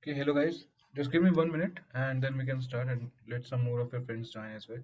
Okay, hello guys. Just give me 1 minute and then we can start and let some more of your friends join as well.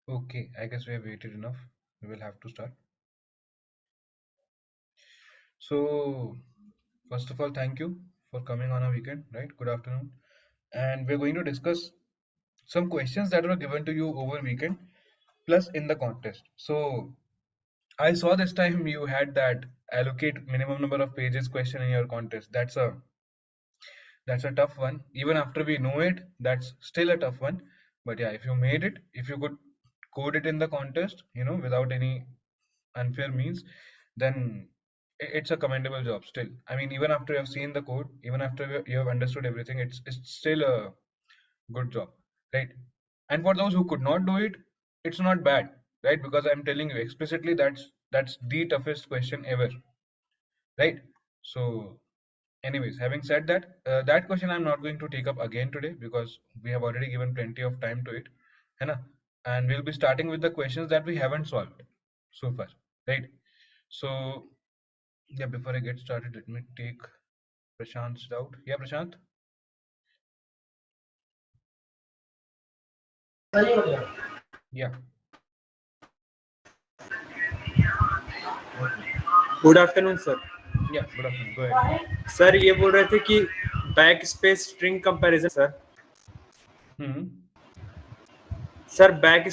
Okay, I guess we have waited enough. We will have to start. So, first of all, thank you for coming on a weekend, right? Good afternoon. And we're going to discuss some questions that were given to you over weekend plus in the contest. So, I saw this time you had that allocate minimum number of pages question in your contest. That's a tough one. Even after we know it, that's still a tough one. But yeah, if you made it, if you could code it in the contest, without any unfair means, then it's a commendable job still. I mean, even after you have seen the code, even after you have understood everything, it's still a good job, right? And for those who could not do it, it's not bad, right? Because I'm telling you explicitly that's the toughest question ever, right? So anyways, having said that, that question I'm not going to take up again today because we have already given plenty of time to it, है ना? And we'll be starting with the questions that we haven't solved so far, right? So yeah, before I get started, let me take Prashant's doubt. Yeah, Prashant. Yeah, good afternoon sir. yeah. Good afternoon. Go ahead. Sir ये बोल रहे थे कि back space string comparison sir Hmm. Sir back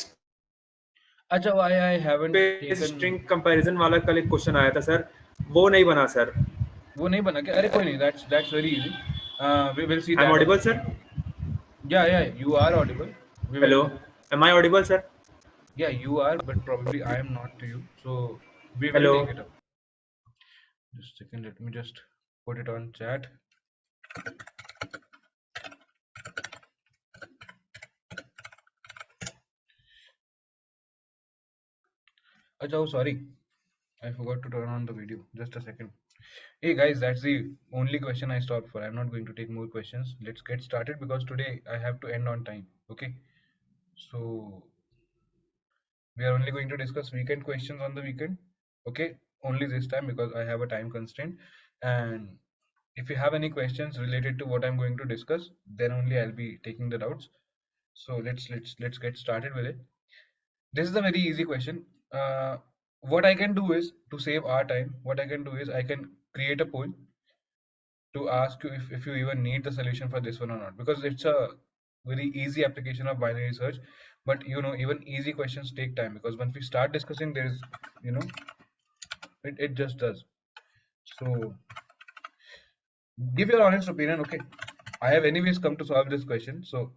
अच्छा, why I haven't space taken string comparison वाला कल एक question आया था सर, वो नहीं बना सर। वो नहीं बना क्या? अरे कोई नहीं, that's very easy. We will see I am that audible also. Sir? Yeah, yeah, you are audible. We will. Hello, am I audible sir? Yeah, you are, but probably I am not to you. So we will hello, take it up. Just a second, let me just put it on chat. Acha, oh, sorry. I forgot to turn on the video. Just a second. Hey guys, that's the only question I stopped for. I'm not going to take more questions. Let's get started because today I have to end on time. Okay. So we are only going to discuss weekend questions on the weekend. Okay. Only this time because I have a time constraint. And if you have any questions related to what I'm going to discuss, then only I'll be taking the doubts. So let's get started with it. This is a very easy question. What I can do is to save our time. What I can do is I can create a poll to ask you if you even need the solution for this one or not, because it's a very easy application of binary search. But even easy questions take time because once we start discussing, there's you know it just does. So give your honest opinion. Okay, I have anyways come to solve this question, so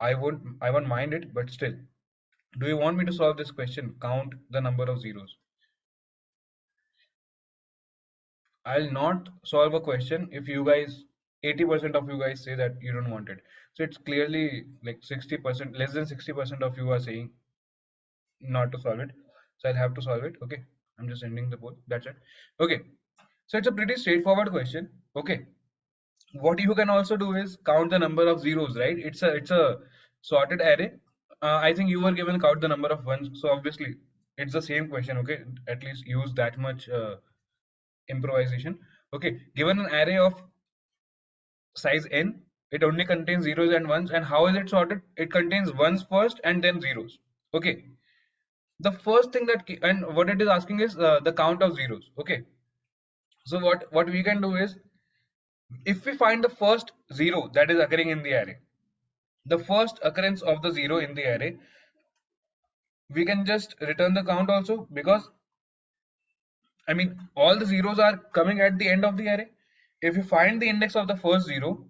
I won't mind it, but still, do you want me to solve this question? Count the number of zeros. I'll not solve a question if you guys, 80% of you guys say that you don't want it. So it's clearly like 60%, less than 60% of you are saying not to solve it. So I'll have to solve it. Okay. I'm just ending the poll. That's it. Okay. So it's a pretty straightforward question. Okay. What you can also do is count the number of zeros, right? It's a sorted array. I think you were given count the number of ones. So obviously it's the same question. Okay. At least use that much improvisation. Okay, given an array of size n, it only contains zeros and ones. And how is it sorted? It contains ones first and then zeros. Okay, the first thing and what it is asking is the count of zeros. Okay, so what we can do is If we find the first zero that is occurring in the array, the first occurrence of the zero in the array, we can just return the count also, because I mean all the zeros are coming at the end of the array. If you find the index of the first zero,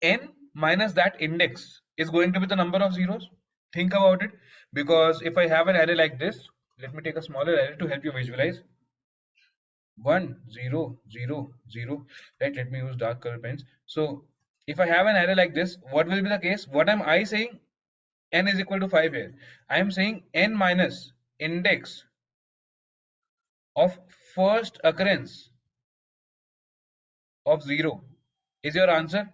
n minus that index is going to be the number of zeros. Think about it, because if I have an array like this, let me take a smaller array to help you visualize. 1 0 0 0, right? Let me use dark color pens. So if I have an array like this, what will be the case? What am I saying? N is equal to 5 here. I am saying n minus index of first occurrence of 0 is your answer.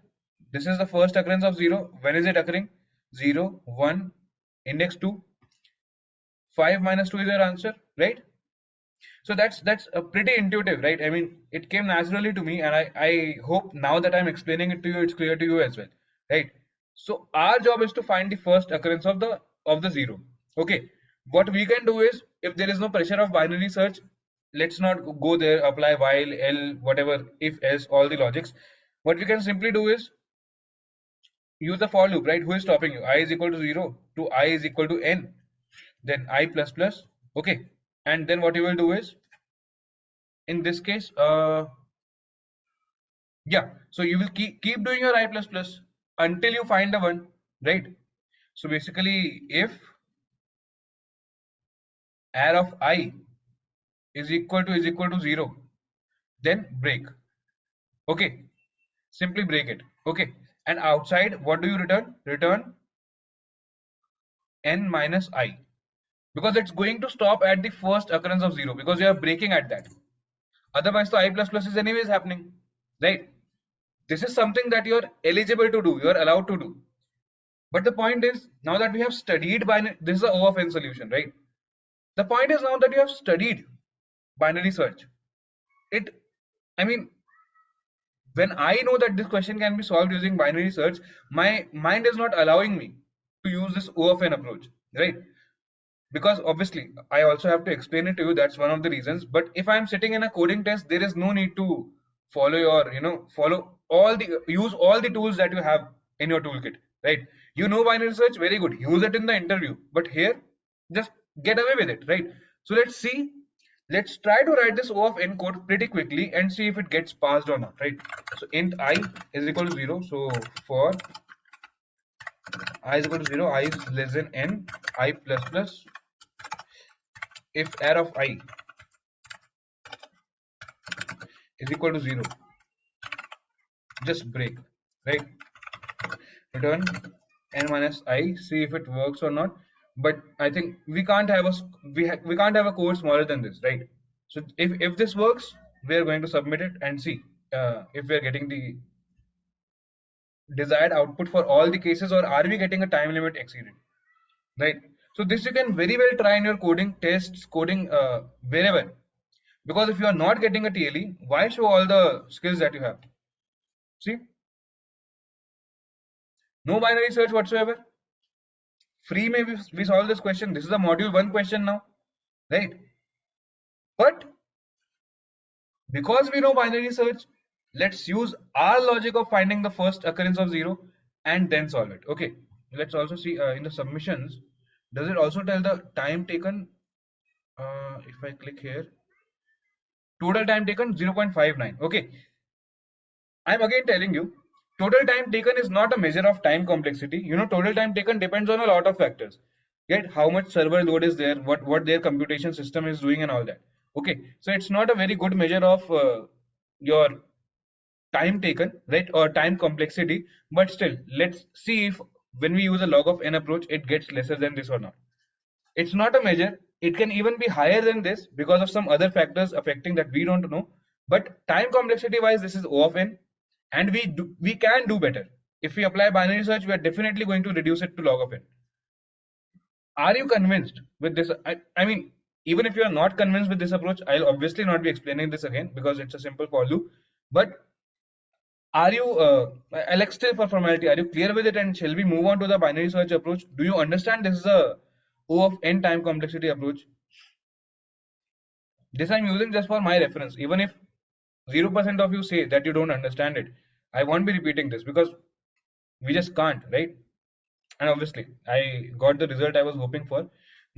This is the first occurrence of 0. When is it occurring? 0 1 index 2, 5 minus 2 is your answer, right? So that's a pretty intuitive, right? I mean, it came naturally to me, and I hope now that I'm explaining it to you, it's clear to you as well, right? So our job is to find the first occurrence of the zero. Okay, what we can do is, if there is no pressure of binary search, let's not go there, apply while, L, whatever, if, else, all the logics. What we can simply do is use the for loop, right? Who is stopping you? I is equal to 0 to I is equal to n, then I plus plus, okay. And then what you will do is, in this case, yeah, so you will keep doing your I plus plus until you find the one, right? So basically, if array of I is equal to 0, then break. Okay, simply break it. Okay, and outside, what do you return? Return n minus I, because it's going to stop at the first occurrence of 0, because you are breaking at that. Otherwise, the I plus plus is anyways happening, right? This is something that you're eligible to do, you're allowed to do. But the point is, now that we have studied binary, this is a O of n solution, right? The point is, now that you have studied binary search, it, I mean, when I know that this question can be solved using binary search, my mind is not allowing me to use this O of n approach, right? Because obviously, I also have to explain it to you. That's one of the reasons. But if I'm sitting in a coding test, there is no need to follow your, follow all the, use all the tools that you have in your toolkit, right? You know binary search, very good. Use it in the interview. But here, just get away with it, right? So let's see. Let's try to write this O of n code pretty quickly and see if it gets passed or not, right? So int I is equal to 0. So for I is equal to 0, I is less than n, I plus plus. If array of I is equal to 0, just break, right? Return n minus I, see if it works or not. But I think we can't have a we can't have a code smaller than this, right? So if this works, we are going to submit it and see if we are getting the desired output for all the cases, or are we getting a time limit exceeded, right? So this you can very well try in your coding tests, coding wherever. Because if you are not getting a TLE, why show all the skills that you have? See, no binary search whatsoever. Free may we solve this question. This is a module 1 question now, right? But because we know binary search, let's use our logic of finding the first occurrence of 0 and then solve it. Okay, let's also see in the submissions, does it also tell the time taken? If I click here, total time taken 0.59. Okay, I'm again telling you, total time taken is not a measure of time complexity. Total time taken depends on a lot of factors. Yet how much server load is there, what their computation system is doing, and all that. Okay, so it's not a very good measure of your time taken, right, or time complexity. But still, let's see if when we use a log of n approach, it gets lesser than this or not. It's not a measure. It can even be higher than this because of some other factors affecting that we don't know. But time complexity wise, this is O of n, and we can do better. If we apply binary search, we are definitely going to reduce it to log of n. Are you convinced with this? I mean, even if you are not convinced with this approach, I'll obviously not be explaining this again because it's a simple for loop. But are you, Alex, still for formality, are you clear with it? And shall we move on to the binary search approach? Do you understand this is a O of n time complexity approach? This I'm using just for my reference. Even if 0% of you say that you don't understand it, I won't be repeating this because we just can't, right? And obviously, I got the result I was hoping for.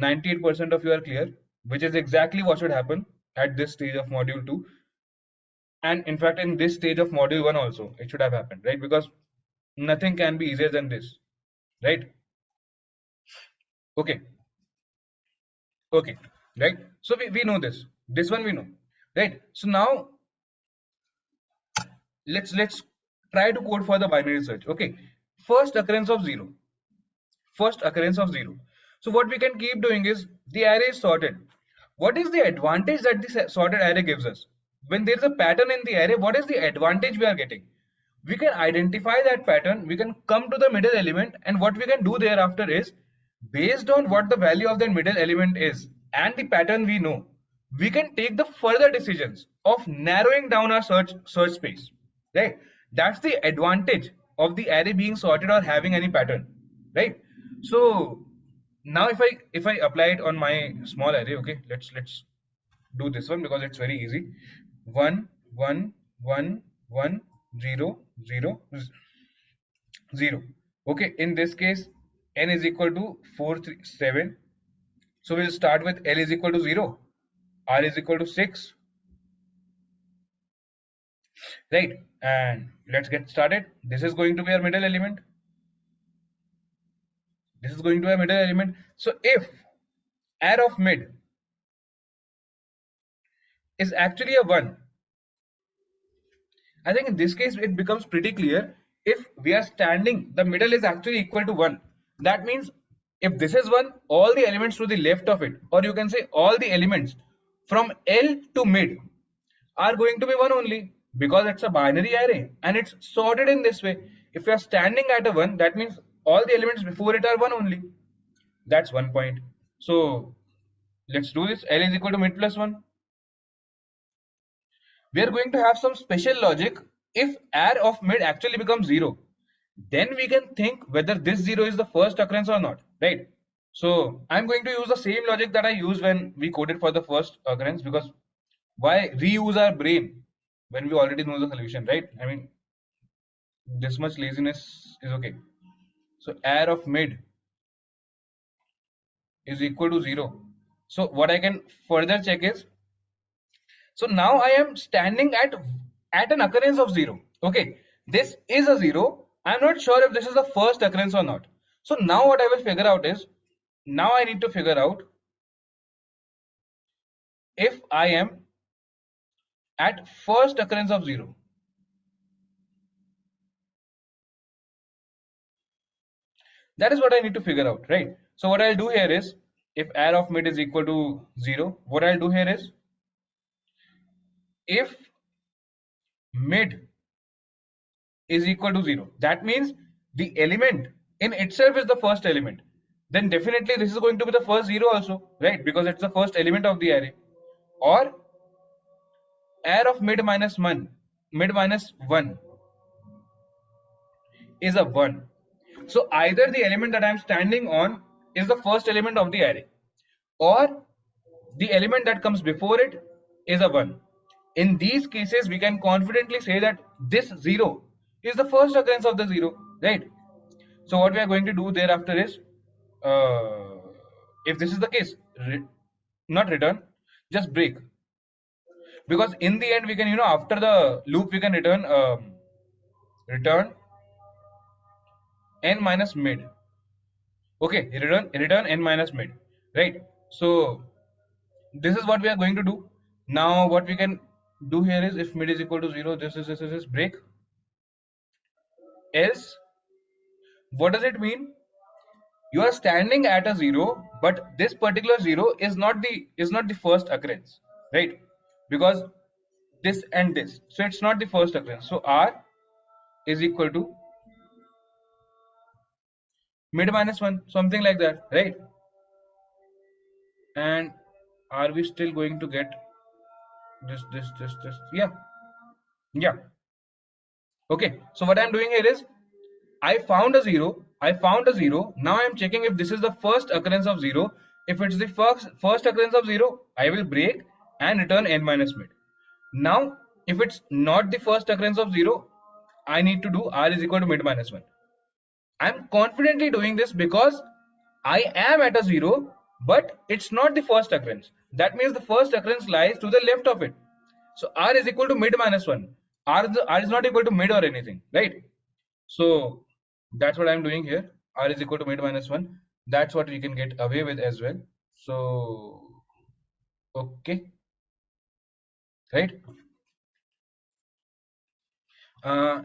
98% of you are clear, which is exactly what should happen at this stage of module 2. And in fact, in this stage of module 1 also, it should have happened, right? Because nothing can be easier than this, right? Okay, okay, right? So we know this. This one we know, right? So now let's try to code for the binary search. Okay, first occurrence of 0. First occurrence of 0. So what we can keep doing is the array is sorted. What is the advantage that this sorted array gives us? When there is a pattern in the array, what is the advantage we are getting? We can identify that pattern, we can come to the middle element, and what we can do thereafter is, based on what the value of that middle element is and the pattern we know, we can take the further decisions of narrowing down our search space, right? That's the advantage of the array being sorted or having any pattern, right? So now if I apply it on my small array, okay, let's do this one because it's very easy. 1 1 1 1 0 0 0. Okay, in this case n is equal to 4 3 7. So we'll start with L is equal to 0, R is equal to 6, right? And let's get started. This is going to be our middle element. This is going to be our middle element. So if array of mid is actually a 1, I think in this case it becomes pretty clear. If we are standing, the middle is actually equal to 1. That means if this is 1, all the elements to the left of it, or you can say all the elements from L to mid, are going to be 1 only, because it's a binary array and it's sorted in this way. If you are standing at a 1, that means all the elements before it are 1 only. That's 1 point. So let's do this. L is equal to mid plus 1. We are going to have some special logic. If array of mid actually becomes 0, then we can think whether this 0 is the first occurrence or not, right? So I'm going to use the same logic that I used when we coded for the first occurrence, because why reuse our brain when we already know the solution, right? I mean, this much laziness is okay. So array of mid is equal to 0. So what I can further check is, so now I am standing at an occurrence of 0. Okay, this is a 0. I'm not sure if this is the first occurrence or not. So now what I will figure out is, now I need to figure out if I am at first occurrence of 0. That is what I need to figure out, right? So what I'll do here is, if array of mid is equal to 0, what I'll do here is, if mid is equal to 0, that means the element in itself is the first element, then definitely this is going to be the first 0 also, right? Because it's the first element of the array. Or array of mid minus 1 is a 1. So either the element that I'm standing on is the first element of the array, or the element that comes before it is a 1. In these cases, we can confidently say that this 0 is the first occurrence of the 0, right? So what we are going to do thereafter is, if this is the case, not return, just break. Because in the end, we can, after the loop, we can return n minus mid. Okay, return n minus mid, right? So this is what we are going to do. Now what we can do here is, if mid is equal to 0, this is break. Else, what does it mean? You are standing at a 0, but this particular 0 is not the first occurrence, right? Because this and this, so it's not the first occurrence. So R is equal to mid minus 1, something like that, right? And are we still going to get this? Yeah. Okay, so what I'm doing here is, I found a 0. Now I'm checking if this is the first occurrence of 0. If it's the first occurrence of 0, I will break and return n minus mid. Now, if it's not the first occurrence of 0, I need to do r is equal to mid minus 1. I'm confidently doing this because I am at a 0, but it's not the first occurrence. That means the first occurrence lies to the left of it. So r is equal to mid minus 1. R is not equal to mid or anything, right? So that's what I'm doing here. R is equal to mid minus 1. That's what we can get away with as well. So, okay, right?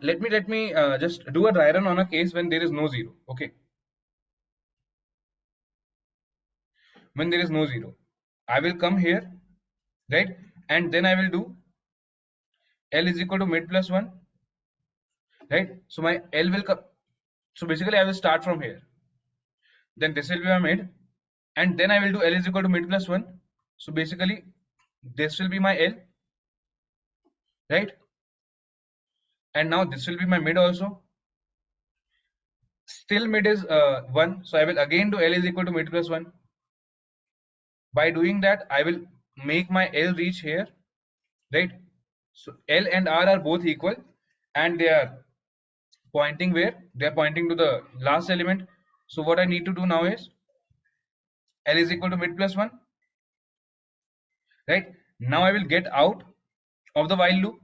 Let me just do a dry run on a case when there is no 0. Okay, when there is no 0, I will come here, right? And then I will do L is equal to mid plus 1, right? So my L will come. So basically, I will start from here. Then this will be my mid, and then I will do L is equal to mid plus 1. So basically, this will be my L, right? And now this will be my mid also. Still mid is 1, so I will again do L is equal to mid plus 1. By doing that, I will make my L reach here, right? So L and R are both equal, and they are pointing where? They are pointing to the last element. So what I need to do now is L is equal to mid plus 1, right? Now I will get out of the while loop,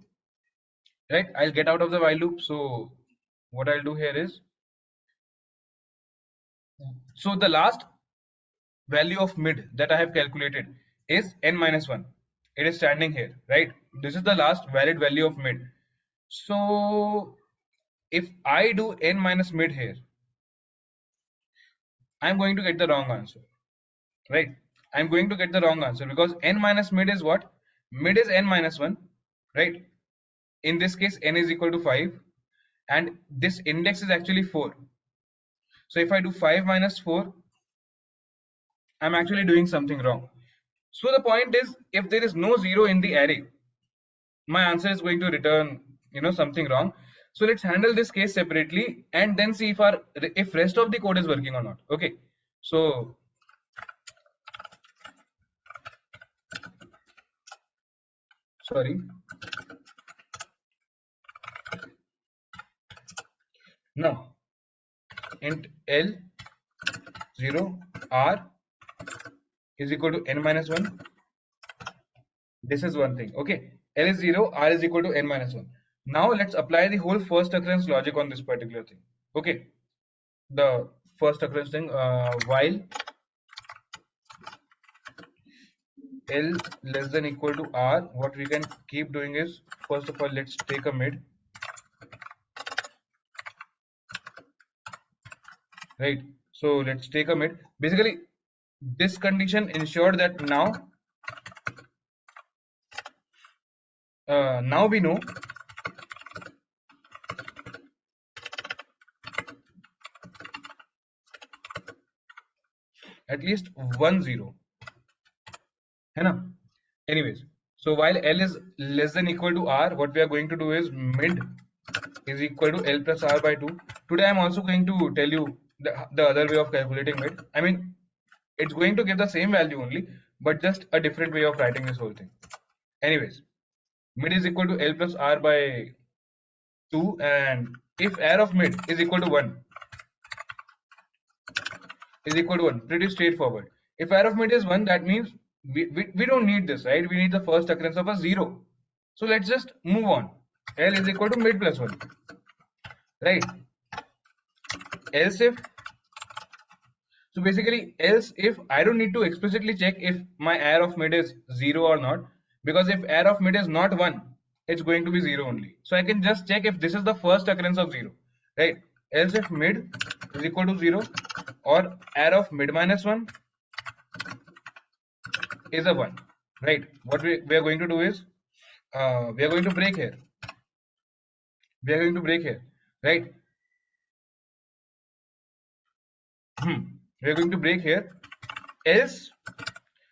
right? I'll get out of the while loop. So what I'll do here is, so the last value of mid that I have calculated is n minus 1. It is standing here, right? This is the last valid value of mid. So if I do n minus mid here, I'm going to get the wrong answer, right? I'm going to get the wrong answer because n minus mid is what? Mid is n minus 1, right? In this case, n is equal to 5, and this index is actually 4. So if I do 5 minus 4, I'm actually doing something wrong. So the point is, if there is no 0 in the array, my answer is going to return, something wrong. So let's handle this case separately and then see if rest of the code is working or not. Okay, so sorry. Now int L 0 R is equal to n minus 1. This is one thing. Okay, L is 0, R is equal to n minus 1. Now let's apply the whole first occurrence logic on this particular thing. Okay, the first occurrence thing, while L less than equal to R, what we can keep doing is, first of all, let's take a mid, right? So let's take a mid. Basically, this condition ensured that now we know at least 1 0. है ना? Anyways, so while L is less than equal to R, what we are going to do is mid is equal to L plus R by 2. Today I'm also going to tell you the other way of calculating mid. I mean, it's going to give the same value only, but just a different way of writing this whole thing. Anyways, mid is equal to L plus R by 2, and if R of mid is equal to 1, pretty straightforward. If R of mid is 1, that means we don't need this, right? We need the first occurrence of a 0. So let's just move on. L is equal to mid plus 1, right? Else if, so basically else if I don't need to explicitly check if my R of mid is 0 or not, because if R of mid is not 1, it's going to be 0 only. So I can just check if this is the first occurrence of 0, right? Else if mid is equal to 0 or R of mid minus 1 is a 1, right? What we are going to do is, we are going to break here. We are going to break here, right? We are going to break here. Else,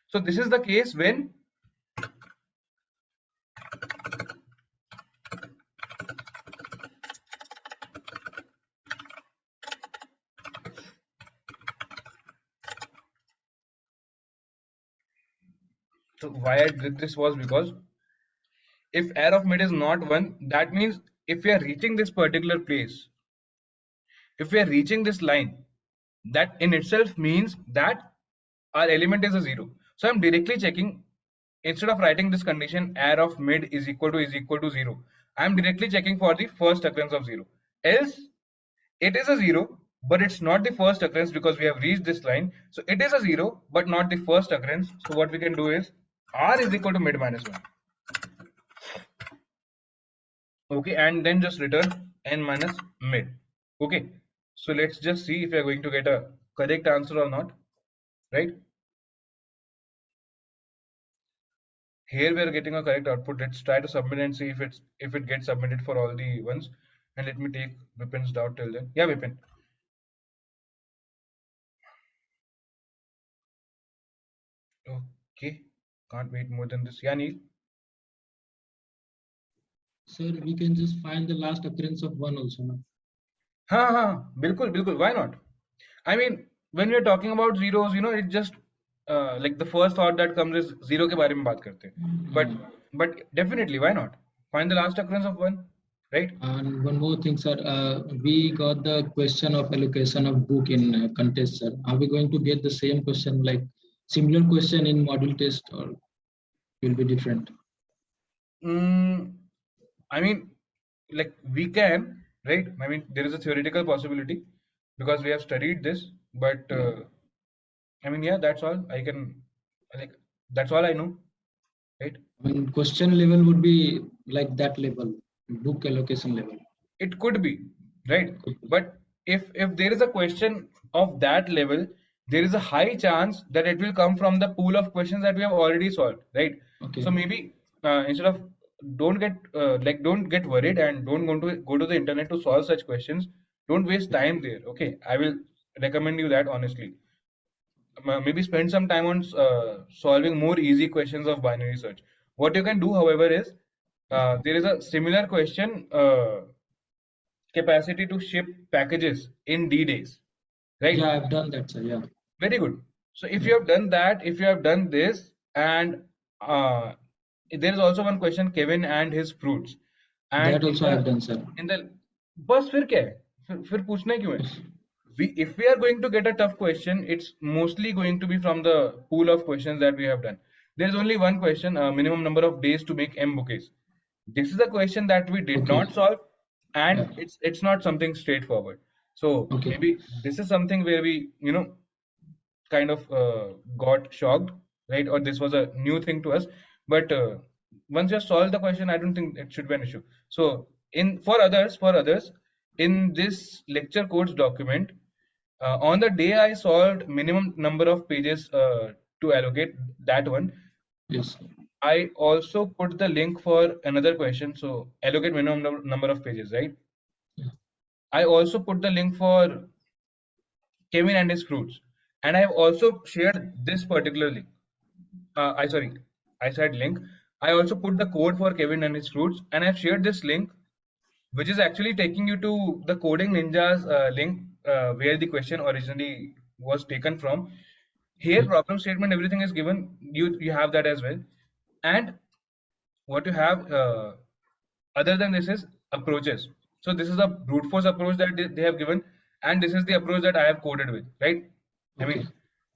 so this is the case when so why I did this was because if R of mid is not 1, that means if we are reaching this particular place, if we are reaching this line, that in itself means that our element is a 0. So I'm directly checking, instead of writing this condition air of mid is equal to 0, I'm directly checking for the first occurrence of 0. Else it is a 0, but it's not the first occurrence because we have reached this line. So it is a 0 but not the first occurrence. So what we can do is r is equal to mid minus 1. Okay, and then just return n minus mid. Okay, so let's just see if we are going to get a correct answer or not, right? Here we are getting a correct output. Let's try to submit and see if it gets submitted for all the ones. And let me take Vipin's doubt till then. Yeah, Vipin. Okay, can't wait more than this. Yeah, Neil. Sir, we can just find the last occurrence of 1 also now. Bilkul, bilkul. Why not? I mean, when we are talking about zeros, it just like the first thought that comes is zero ke bare mein baat karte hain. But definitely, why not? Find the last occurrence of 1, right? And one more thing, sir. We got the question of allocation of book in contest, sir. Are we going to get the same question, like similar question in module test, or will be different? I mean, like we can, right? I mean, there is a theoretical possibility because we have studied this, but I mean, yeah, that's all I can, like, that's all I know, right? I mean, question level would be like that level, book allocation level. It could be, right? But if there is a question of that level, there is a high chance that it will come from the pool of questions that we have already solved, right? Okay. So maybe instead of don't get worried and don't go to the internet to solve such questions. Don't waste time there. Okay, I will recommend you that honestly. Maybe spend some time on solving more easy questions of binary search. What you can do, however, is there is a similar question. Capacity to ship packages in D days, right? Yeah, I've done that, sir. Yeah. Very good. So if you have done that, if you have done this, and uh, there is also one question, Kevin and his fruits. And That also I've done, sir. in the बस फिर क्या है? फिर पूछना ही क्यों है? If we are going to get a tough question, it's mostly going to be from the pool of questions that we have done. There is only one question, minimum number of days to make M bouquets. This is a question that we did not solve, and it's not something straightforward. So maybe this is something where we kind of got shocked, right? Or this was a new thing to us. But once you solve the question, I don't think it should be an issue. So for others, in this lecture codes document, on the day I solved minimum number of pages to allocate that one. Yes. I also put the link for another question. So allocate minimum number of pages, right? Yeah. I also put the link for Kevin and his fruits, and I have also shared this particular link. I said link. I also put the code for Kevin and his fruits, and I've shared this link, which is actually taking you to the Coding Ninjas link where the question originally was taken from. Here, problem statement, everything is given. You have that as well, and what you have other than this is approaches. So this is a brute force approach that they have given, and this is the approach that I have coded with, right? I mean,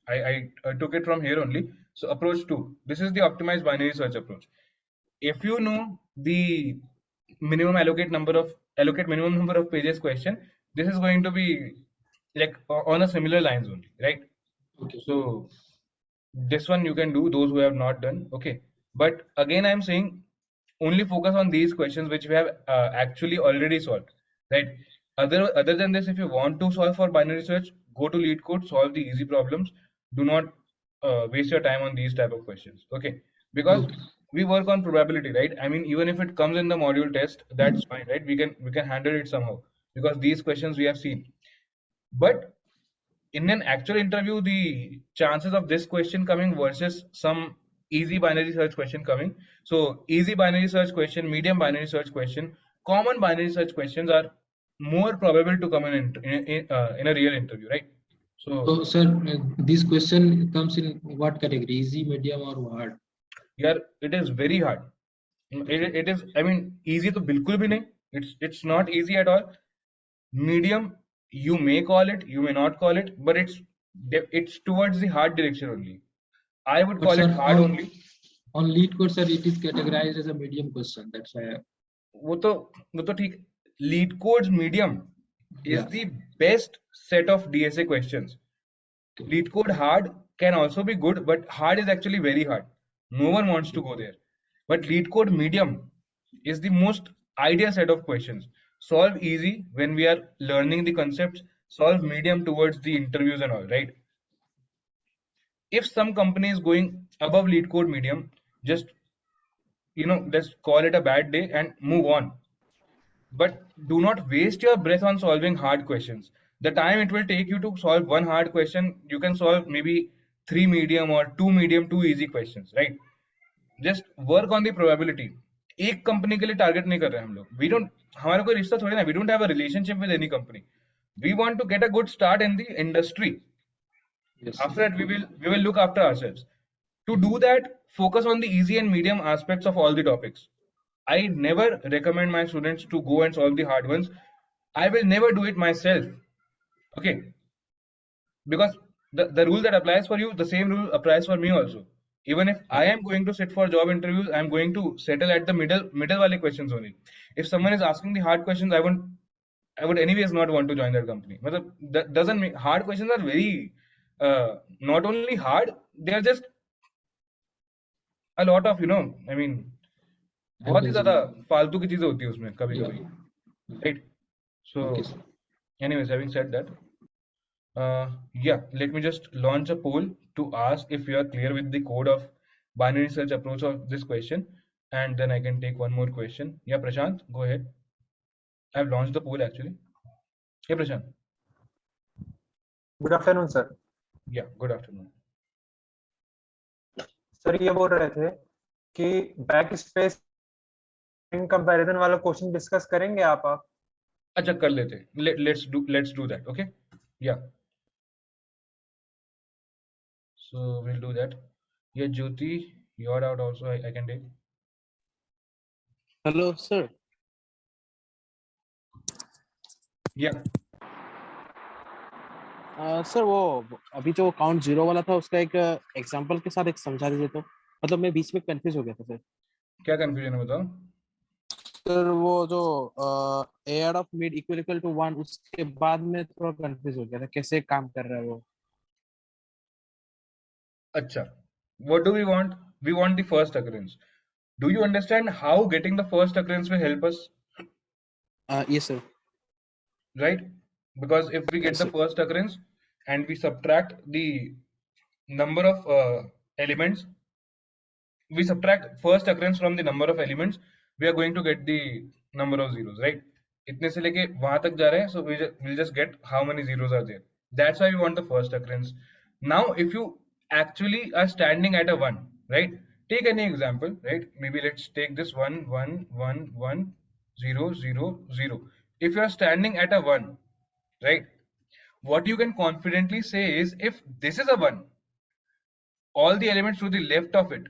I took it from here only. So approach 2, this is the optimized binary search approach. If you know the minimum allocate minimum number of pages question, this is going to be like on a similar lines only, right? So this one you can do, those who have not done. Okay, but again I'm saying only focus on these questions which we have actually already solved, right? Other than this, if you want to solve for binary search, go to LeetCode, solve the easy problems. Do not waste your time on these type of questions, okay? Because we work on probability, right? I mean, even if it comes in the module test, that's fine, right? We can handle it somehow because these questions we have seen. But in an actual interview, the chances of this question coming versus some easy binary search question coming. So easy binary search question, medium binary search question, common binary search questions are more probable to come in a real interview, right? So sir, this question comes in what category? Easy, medium, or hard? Yeah, it is very hard. It is. I mean, easy to bilkul bhi nahi. It's not easy at all. Medium, you may call it, you may not call it, but it's towards the hard direction only. I would But call it sir, hard only. on lead code, sir, it is categorized as a medium question. That's why. वो तो ठीक. Lead codes medium is Yeah. the best set of DSA questions. Okay. Lead code hard can also be good, but hard is actually very hard. No one wants to go there. But lead code medium is the most ideal set of questions. Solve easy when we are learning the concepts, solve medium towards the interviews and all, right? If some company is going above lead code medium, just let's call it a bad day and move on. But do not waste your breath on solving hard questions. The time it will take you to solve one hard question, you can solve maybe 3 medium or 2 medium, 2 easy questions, right? Just work on the probability. एक company के लिए target नहीं कर रहे हम लोग. We don't, हमारा कोई रिश्ता थोड़ी ना. We don't have a relationship with any company. We want to get a good start in the industry. Yes. After that, we will look after ourselves. To do that, focus on the easy and medium aspects of all the topics. I never recommend my students to go and solve the hard ones. I will never do it myself. Okay, because the rule that applies for you, the same rule applies for me also. Even if I am going to sit for job interviews, I'm going to settle at the middle wale questions only. If someone is asking the hard questions, I would anyways not want to join that company. Matlab, that doesn't mean hard questions are very not only hard, they are just a lot of I mean बहुत ही ज्यादा फालतू की चीजें होती है उसमें कभी कभी, right? So Okay, sir. anyways, having said that, yeah, let me just launch a poll to ask if you are clear with the code of binary search approach of this question, and then I can take one more question. Yeah, Prashant, go ahead. I've launched the poll actually. Yeah, Prashant. Good afternoon sir. Yeah, good afternoon. Sir ये बोल रहे थे कि back space string comparison वाला question discuss करेंगे आप अच्छा कर लेते हैं. Let's do that. Okay. Yeah. So we'll do that. Yeah, Jyoti, you're out also. I can take. Hello, sir. Yeah. Sir वो अभी जो काउंट जीरो वाला था उसका एक एग्जांपल के साथ एक समझा दीजिए तो. मतलब मैं बीच में कंफ्यूज हो गया था सर. क्या कंफ्यूजन है बताओ. सर वो जो end of mid equal to 1 उसके बाद में थोड़ा कंफ्यूज हो गया था कैसे काम कर रहा है वो. अच्छा, what do we want? We want the first occurrence. Do you understand how getting the first occurrence will help us? Yes sir. Right? Because if we get Yes, the sir. first occurrence and we subtract the number of elements, we subtract first occurrence from the number of elements, we are going to get the number of zeros, right? इतने से लेके वहां तक जा रहे हैं, so we'll just get how many zeros are there. That's why we want the first occurrence. Now, if you actually are standing at a 1, right? Take any example, right? Maybe let's take this 1, 1, 1, 1, 0, 0, 0. If you are standing at a 1, right? What you can confidently say is, if this is a 1, all the elements to the left of it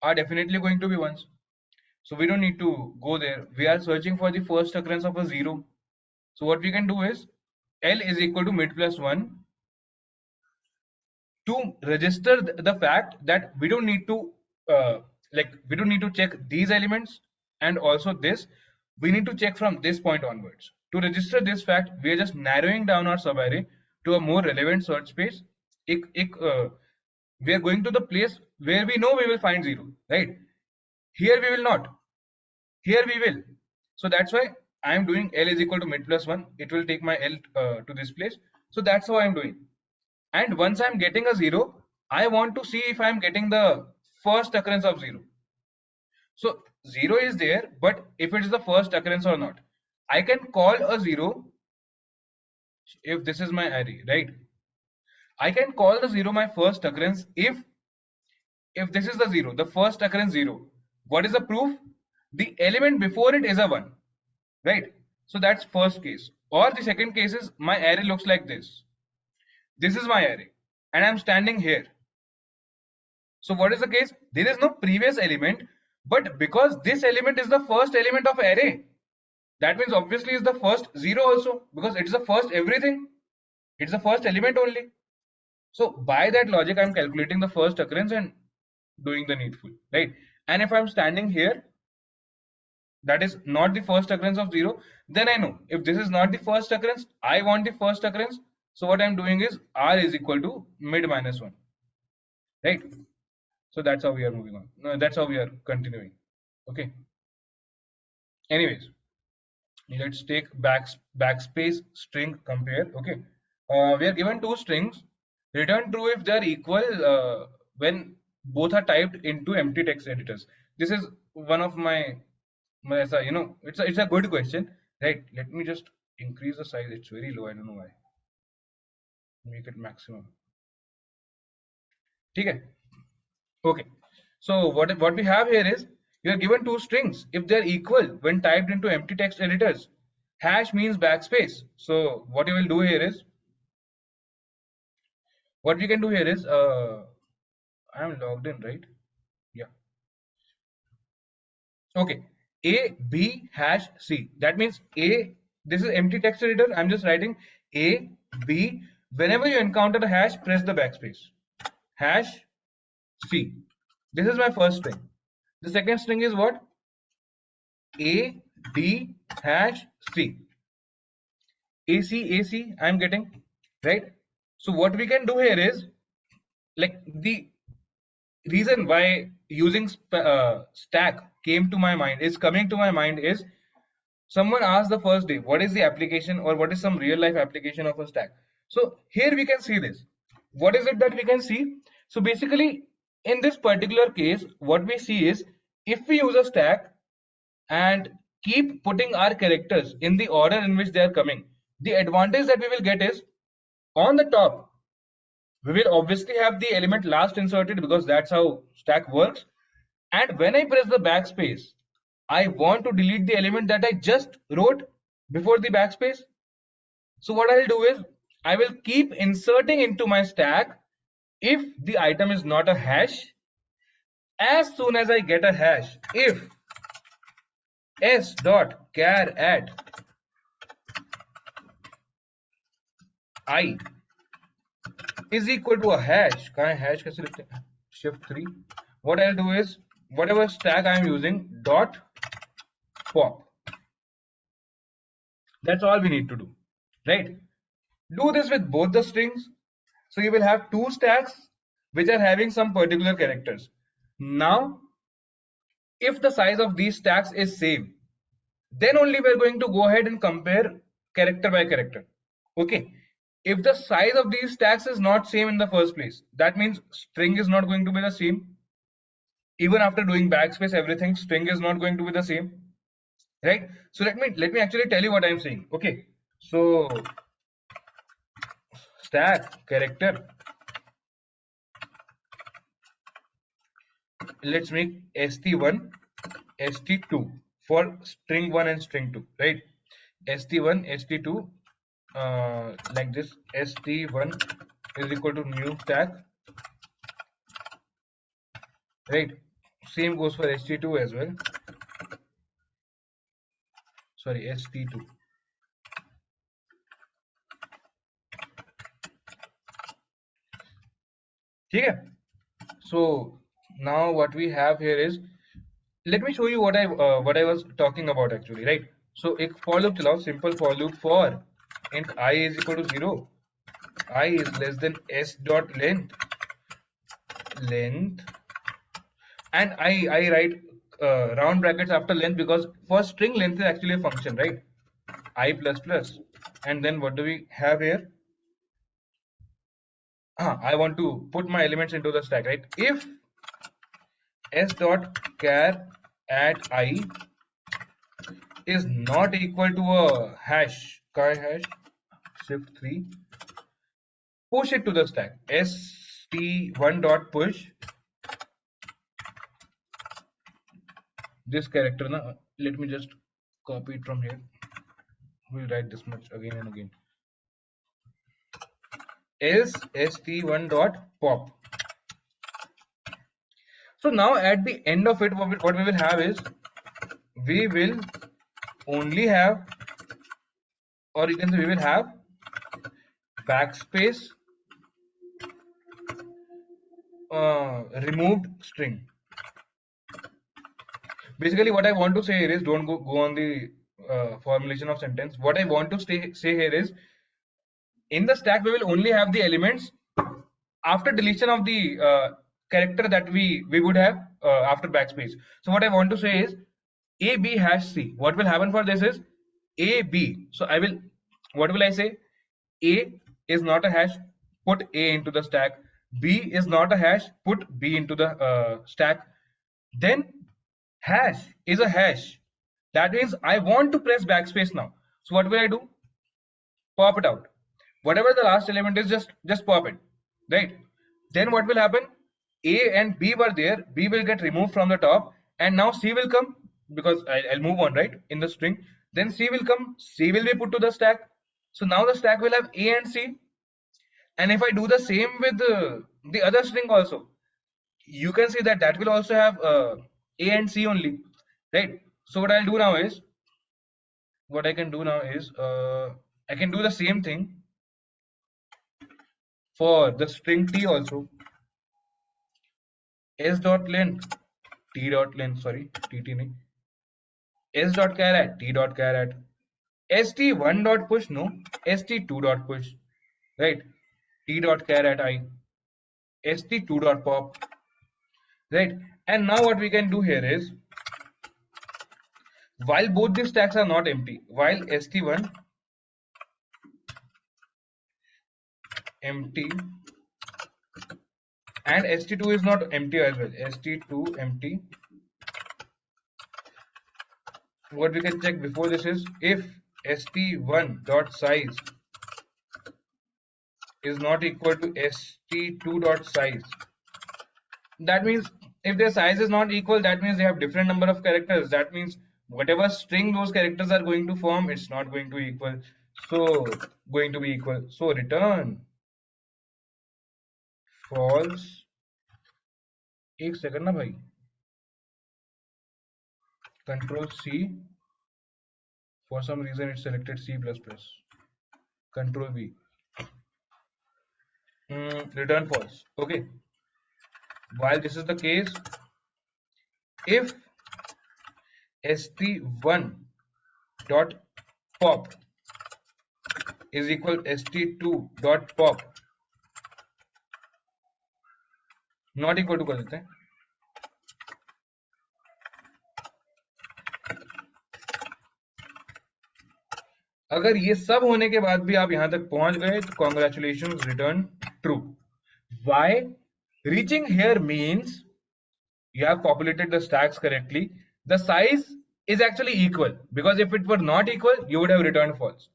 are definitely going to be 1s. So we don't need to go there. We are searching for the first occurrence of a 0. So what we can do is L is equal to mid plus 1 to register the fact that we don't need to we don't need to check these elements and also this. We need to check from this point onwards. To register this fact, we are just narrowing down our subarray to a more relevant search space. We are going to the place where we know we will find 0, right? Here we will not. Here we will. So that's why I am doing L is equal to mid plus 1. It will take my L to this place. So that's how I am doing. And once I'm getting a 0, I want to see if I'm getting the first occurrence of 0. So 0 is there, but if it is the first occurrence or not. I can call a 0 if this is my array, right? I can call the 0 my first occurrence if this is the 0, the first occurrence 0. What is the proof? The element before it is a 1, right? So that's first case. Or the second case is my array looks like this. This is my array and I'm standing here. So what is the case? There is no previous element, but because this element is the first element of array, That means obviously is the first 0 also, because it's the first everything. It's the first element only. So by that logic, I'm calculating the first occurrence and doing the needful, right? And if I'm standing here, that is not the first occurrence of 0, then I know if this is not the first occurrence, I want the first occurrence. So what I'm doing is r is equal to mid minus 1, right? So that's how we are moving on. No, that's how we are continuing. Okay. Anyways, let's take backspace string compare. Okay. We are given two strings. Return true if they are equal when both are typed into empty text editors. This is one of my it's a good question, right? Let me just increase the size. It's very low. I don't know why. Make it maximum. Okay. Okay. So what we have here is you are given two strings. If they are equal when typed into empty text editors, hash means backspace. So what you will do here is, what we can do here is, I am logged in, right? Yeah. Okay. A, B, hash, C. That means A, this is empty text editor. I'm just writing A, B. Whenever you encounter a hash, press the backspace. Hash, C. This is my first string. The second string is what? A, D, hash, C. AC, I'm getting, right? So what we can do here is, like, the reason why using stack coming to my mind is, someone asked the first day, what is the application or what is some real life application of a stack? So here we can see this. What is it that we can see? So basically, in this particular case, what we see is, if we use a stack and keep putting our characters in the order in which they are coming, the advantage that we will get is, on the top, we will obviously have the element last inserted, because that's how stack works. And when I press the backspace, I want to delete the element that I just wrote before the backspace. So what I'll do is, I will keep inserting into my stack if the item is not a hash. As soon as I get a hash, if s.char at I is equal to a hash, hash कैसे लिखते हैं? Shift 3. What I'll do is, whatever stack I'm using, dot pop. That's all we need to do, right? Do this with both the strings. So you will have two stacks which are having some particular characters. Now, if the size of these stacks is same, then only we're going to go ahead and compare character by character. Okay. If the size of these stacks is not same in the first place, that means string is not going to be the same. Even after doing backspace, everything, string is not going to be the same, right? So let me actually tell you what I'm saying. Okay. So stack character, let's make st1 st2 for string 1 and string 2, right? st1 st2 like this. st1 is equal to new stack, right? Same goes for st2 as well. Sorry, st2. Okay. So now what we have here is, let me show you what I was talking about actually, right? So एक for loop चलाओ, simple for loop for int I is equal to 0, I is less than s dot length, and I write round brackets after length, because for string length is actually a function, right? I plus plus, and then what do we have here? I want to put my elements into the stack, right? If s dot char at I is not equal to a hash, hash, shift 3, push it to the stack. st1 dot push this character. Now let me just copy it from here. We'll write this much again and again. Else st1 dot pop. So now at the end of it, what we will have is, we will only have, or you can say we will have backspace removed string. Basically what I want to say here is, don't go on the formulation of sentence. What I want to say here is, in the stack we will only have the elements after deletion of the character that we would have after backspace. So what I want to say is a b hash c. What will happen for this is a b. So I will, what will I say? A is not a hash, put a into the stack. B is not a hash, put b into the stack. Then hash is a hash. That means I want to press backspace now. So what will I do? Pop it out. Whatever the last element is, just pop it, right? Then what will happen? A and B were there. B will get removed from the top, and now C will come, because I'll move on, right, in the string. Then C will come. C will be put to the stack. So now the stack will have A and C. And if I do the same with the other string also, you can see that that will also have A and C only, right? So what I'll do now is, what I can do now is, I can do the same thing for the string T also. S dot length, T dot length, sorry, TT nahi. S dot caret, T dot caret. st1 dot push, no, st2 dot push, right? T dot caret I, st2 dot pop, right? And now what we can do here is, while both these stacks are not empty, while st1 empty and st2 is not empty as well, st2 empty, what we can check before this is, if st1 dot size is not equal to st2 dot size, that means if their size is not equal, that means they have different number of characters. That means whatever string those characters are going to form, it's not going to equal. So going to be equal. So return false. एक second ना भाई, control C, for some reason it selected C++, control V, return false. Okay, while this is the case, if st1 dot pop is equal st2 dot pop, not equal to कर देते हैं, अगर ये सब होने के बाद भी आप यहां तक पहुंच गए तो congratulations, return true. Why? Reaching here means you have populated the stacks correctly. The size is actually equal, because if it were not equal, you would have returned false.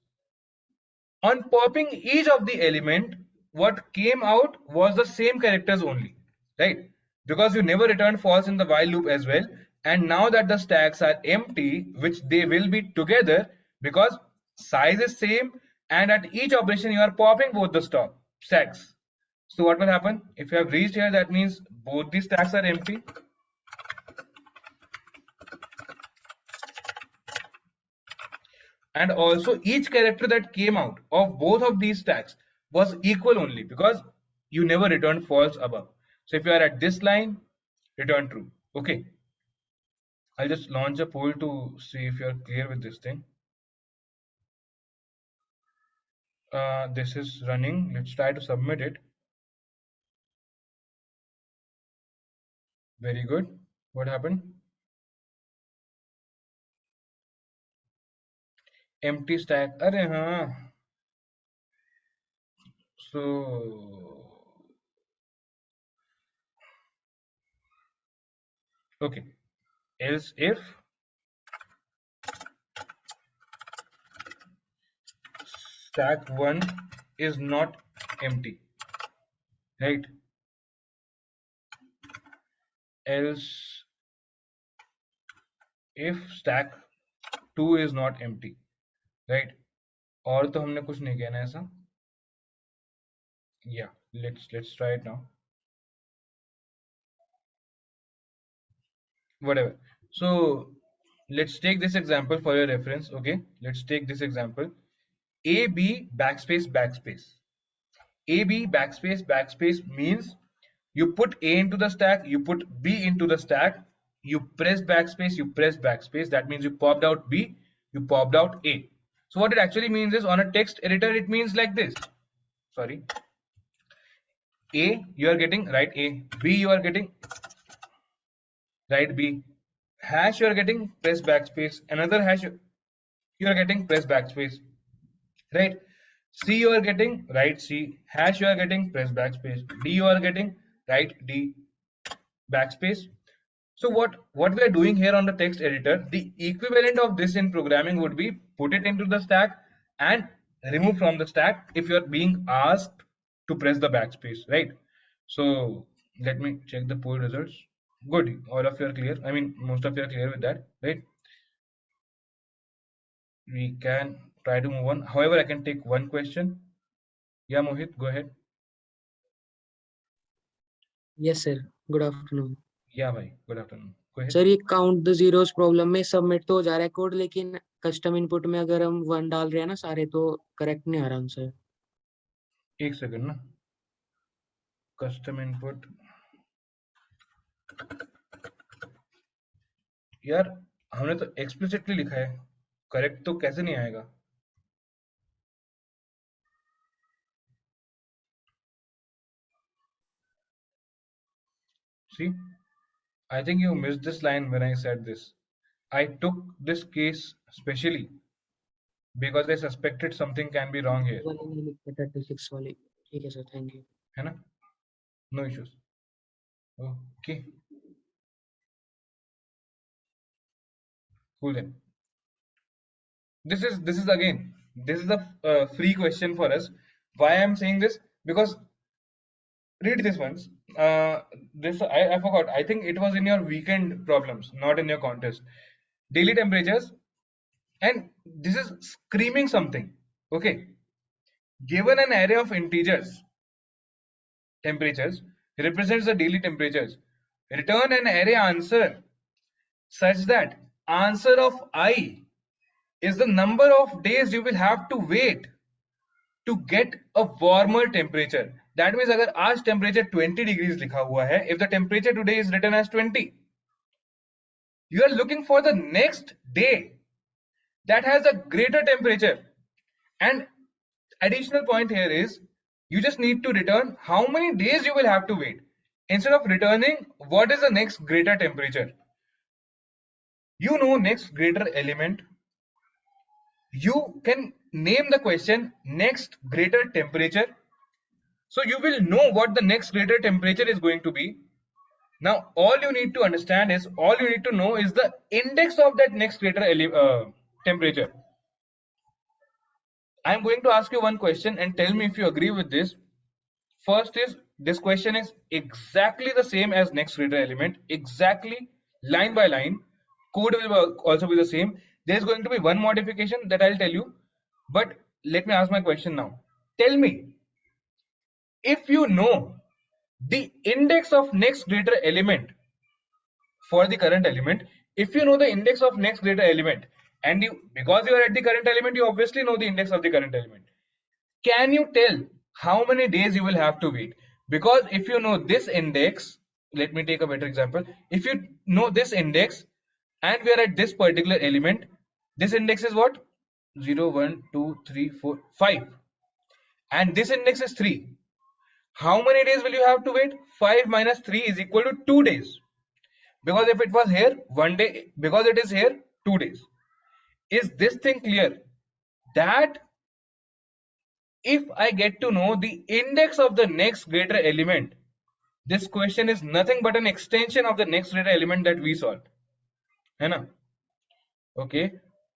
On popping each of the element, what came out was the same characters only, right? Because you never returned false in the while loop as well. And now that the stacks are empty, which they will be together because size is same, and at each operation you are popping both the stacks. So what will happen? If you have reached here, that means both the stacks are empty. And also each character that came out of both of these stacks was equal only, because you never returned false above. So if you are at this line, return true. Okay, I'll just launch a poll to see if you're clear with this thing. This is running. Let's try to submit it. Very good. What happened? Empty stack. Arey haan. So okay, else if stack 1 is not empty, right? Else if stack 2 is not empty, right? और तो हमने कुछ नहीं किया ना ऐसा. Yeah, let's try it now. Whatever. So let's take this example for your reference. Okay, let's take this example. AB backspace backspace. AB backspace backspace means you put A into the stack, you put B into the stack, you press backspace, you press backspace. That means you popped out B, you popped out A. So what it actually means is, on a text editor, it means like this. Sorry. A, you are getting right A. B, you are getting right B. Hash, you are getting press backspace. Another hash, you are getting press backspace. Right. C, you are getting right C. Hash, you are getting press backspace. D, you are getting right D, backspace. So what we are doing here on the text editor, the equivalent of this in programming would be put it into the stack and remove from the stack if you are being asked to press the backspace, right? So let me check the poll results. Good, all of you are clear. I mean, most of you are clear with that, right? We can try to move on. However, I can take one question. Yeah, Mohit, go ahead. Yes sir, good afternoon. Yeah, bhai, good afternoon. Go ahead. Sir ये count the zeros problem में submit तो हो जा रहा है code, लेकिन custom input में अगर हम 1 डाल रहे हैं ना सारे, तो करेक्ट नहीं आ रहा आंसर. एक सेकंड ना, कस्टम इनपुट. यार हमने तो एक्सप्लिसिटली लिखा है, करेक्ट तो कैसे नहीं आएगा? See, I think you missed this line when I said this. I took this case specially because I suspected something can be wrong here. वाले नहीं लिखते 36 वाले. ठीक है सर, थैंक यू. है ना? No issues. Okay. Cool then. This is again, this is a free question for us. Why I am saying this? Because read this once. This I forgot. I think it was in your weekend problems, not in your contest. Daily temperatures, and this is screaming something. Okay, given an array of integers, temperatures represents the daily temperatures. Return an array answer such that answer of I is the number of days you will have to wait to get a warmer temperature. That means अगर आज temperature 20 degrees लिखा हुआ है, if the temperature today is written as 20, you are looking for the next day that has a greater temperature. And additional point here is, you just need to return how many days you will have to wait instead of returning what is the next greater temperature. You know next greater element. You can name the question next greater temperature. So you will know what the next greater temperature is going to be. Now all you need to understand is, all you need to know is the index of that next greater temperature. I am going to ask you one question and tell me if you agree with this. First is, this question is exactly the same as next greater element, exactly line by line. Code will also be the same. There is going to be one modification that I'll tell you, but let me ask my question now. Tell me, if you know the index of next greater element for the current element, if you know the index of next greater element, and you, because you are at the current element, you obviously know the index of the current element. Can you tell how many days you will have to wait? Because if you know this index, let me take a better example. If you know this index and we are at this particular element, this index is what? 0, 1, 2, 3, 4, 5. And this index is 3. How many days will you have to wait? 5 minus 3 is equal to 2 days. Because if it was here, 1 day, because it is here, 2 days. Is this thing clear? That if I get to know the index of the next greater element, this question is nothing but an extension of the next greater element that we solved. है ना? Okay,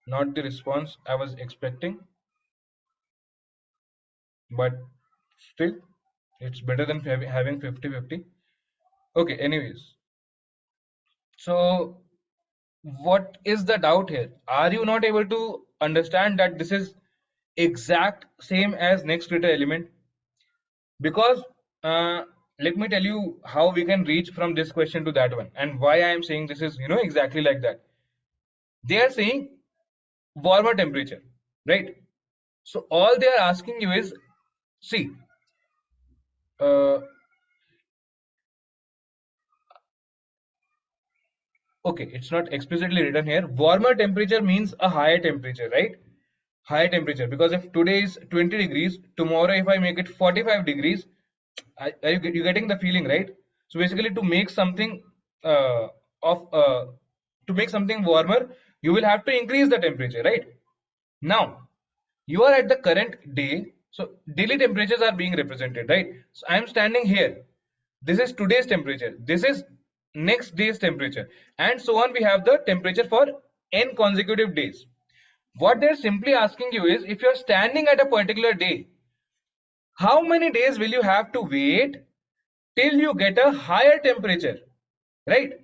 not the response I was expecting, but still it's better than having 50-50. Okay, anyways, so what is the doubt here? Are you not able to understand that this is exact same as next greater element? Because let me tell you how we can reach from this question to that one, and why I am saying this is exactly like that. They are saying warmer temperature, right? So all they are asking you is, see, okay, it's not explicitly written here. Warmer temperature means a higher temperature, right? Higher temperature, because if today is 20 degrees, tomorrow if I make it 45 degrees, are you getting the feeling, right? So basically, to make something of to make something warmer, you will have to increase the temperature, right? Now you are at the current day, so daily temperatures are being represented, right? So I am standing here. This is today's temperature. This is next day's temperature, and so on. We have the temperature for n consecutive days. What they're simply asking you is, if you're standing at a particular day, how many days will you have to wait till you get a higher temperature, right?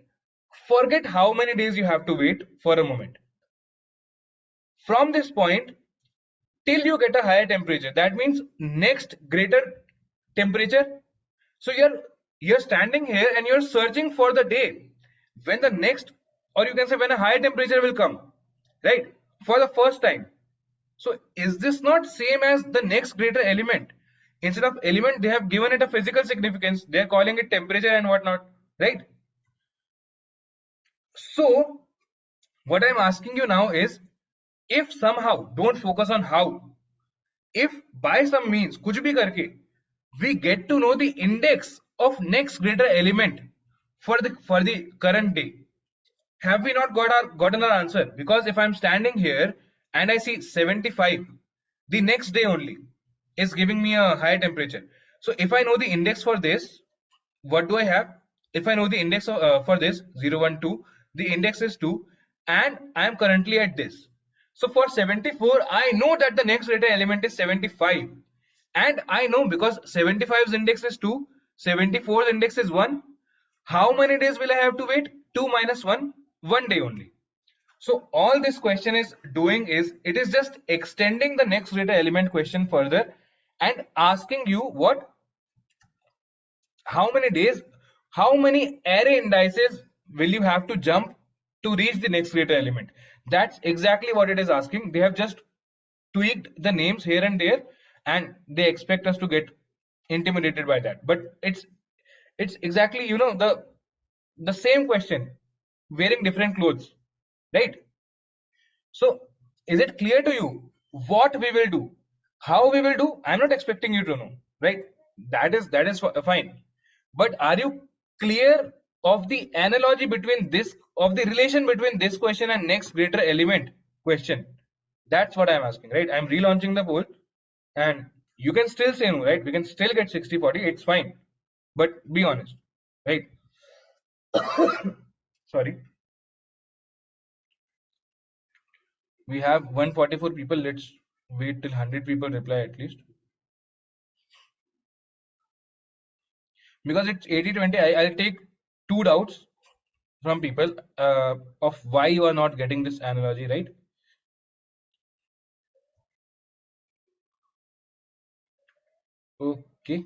Forget how many days you have to wait for a moment. From this point till you get a higher temperature, that means next greater temperature. So you're standing here and you're searching for the day when the next, or you can say when a higher temperature will come, right? For the first time. So is this not same as the next greater element? Instead of element, they have given it a physical significance. They're calling it temperature and whatnot, right? So what I'm asking you now is, if somehow, don't focus on how, if by some means, kuch bhi karke, we get to know the index of next greater element for the current day, have we not gotten our answer? Because if I'm standing here and I see 75, the next day only is giving me a higher temperature. So if I know the index for this, what do I have? If I know the index for this 0, 1, 2, the index is 2, and I am currently at this. So for 74, I know that the next greater element is 75, and I know because 75's index is 2, 74's index is 1. How many days will I have to wait? 2 minus 1, 1 day only. So all this question is doing is, it is just extending the next greater element question further and asking you what, how many days, how many array indices will you have to jump to reach the next greater element? That's exactly what it is asking. They have just tweaked the names here and there, and they expect us to get intimidated by that. But it's exactly, you know, the same question, wearing different clothes, right? So is it clear to you what we will do, how we will do? I'm not expecting you to know, right? That is fine. But are you clear of the analogy between this, of the relation between this question and next greater element question? That's what I'm asking, right? I'm relaunching the poll, and you can still say no, right? We can still get 60-40, it's fine. But be honest, right? Sorry. We have 144 people. Let's wait till 100 people reply at least. Because it's 80-20, I'll take 2 doubts from people of why you are not getting this analogy, right? Okay.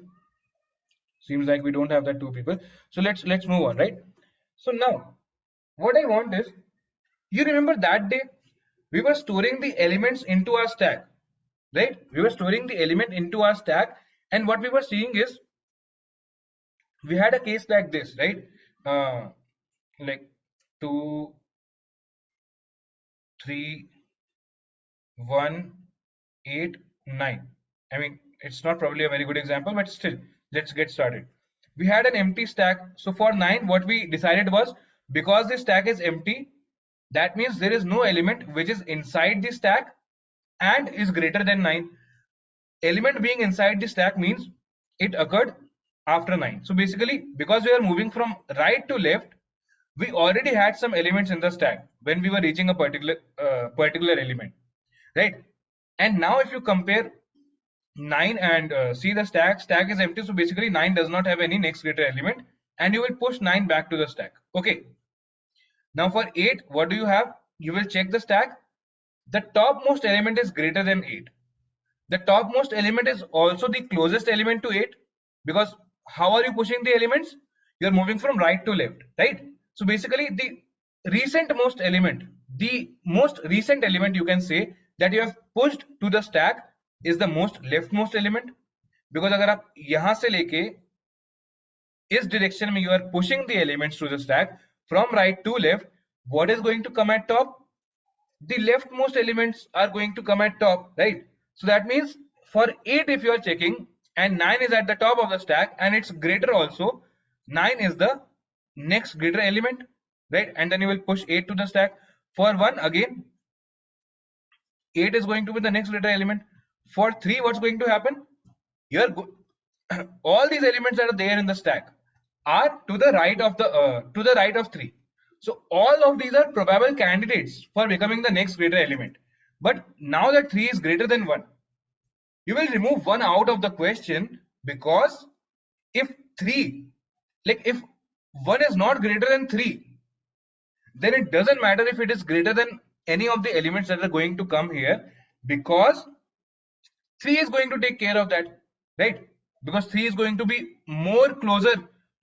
Seems like we don't have that 2 people. So let's move on, right? So now, what I want is, you remember that day we were storing the elements into our stack, right? We were storing the element into our stack, and what we were seeing is, we had a case like this, right? Like 2, 3, 1, 8, 9. I mean, it's not probably a very good example, but still, let's get started. We had an empty stack. So for 9, what we decided was, because the stack is empty, that means there is no element which is inside the stack and is greater than 9. Element being inside the stack means it occurred after 9. So basically, because we are moving from right to left, we already had some elements in the stack when we were reaching a particular element, right? And now if you compare 9 and see the stack is empty, so basically 9 does not have any next greater element, and you will push 9 back to the stack. Okay, now for 8, what do you have? You will check the stack. The topmost element is greater than 8. The topmost element is also the closest element to 8, because how are you pushing the elements? You're moving from right to left, right? So basically the recent most element the most recent element you can say that you have pushed to the stack is the most leftmost element, because अगर आप यहाँ से लेके इस direction में you are pushing the elements to the stack from right to left, what is going to come at top? The leftmost elements are going to come at top, right? So that means for 8 if you are checking and 9 is at the top of the stack and it's greater also, 9 is the next greater element, right? And then you will push 8 to the stack. For 1 again 8 is going to be the next greater element. For 3 what's going to happen? You're all these elements that are there in the stack are to the right of 3. So all of these are probable candidates for becoming the next greater element. But now that 3 is greater than 1, you will remove 1 out of the question, because if 1 is not greater than 3, then it doesn't matter if it is greater than any of the elements that are going to come here, because 3 is going to take care of that, right? Because 3 is going to be more closer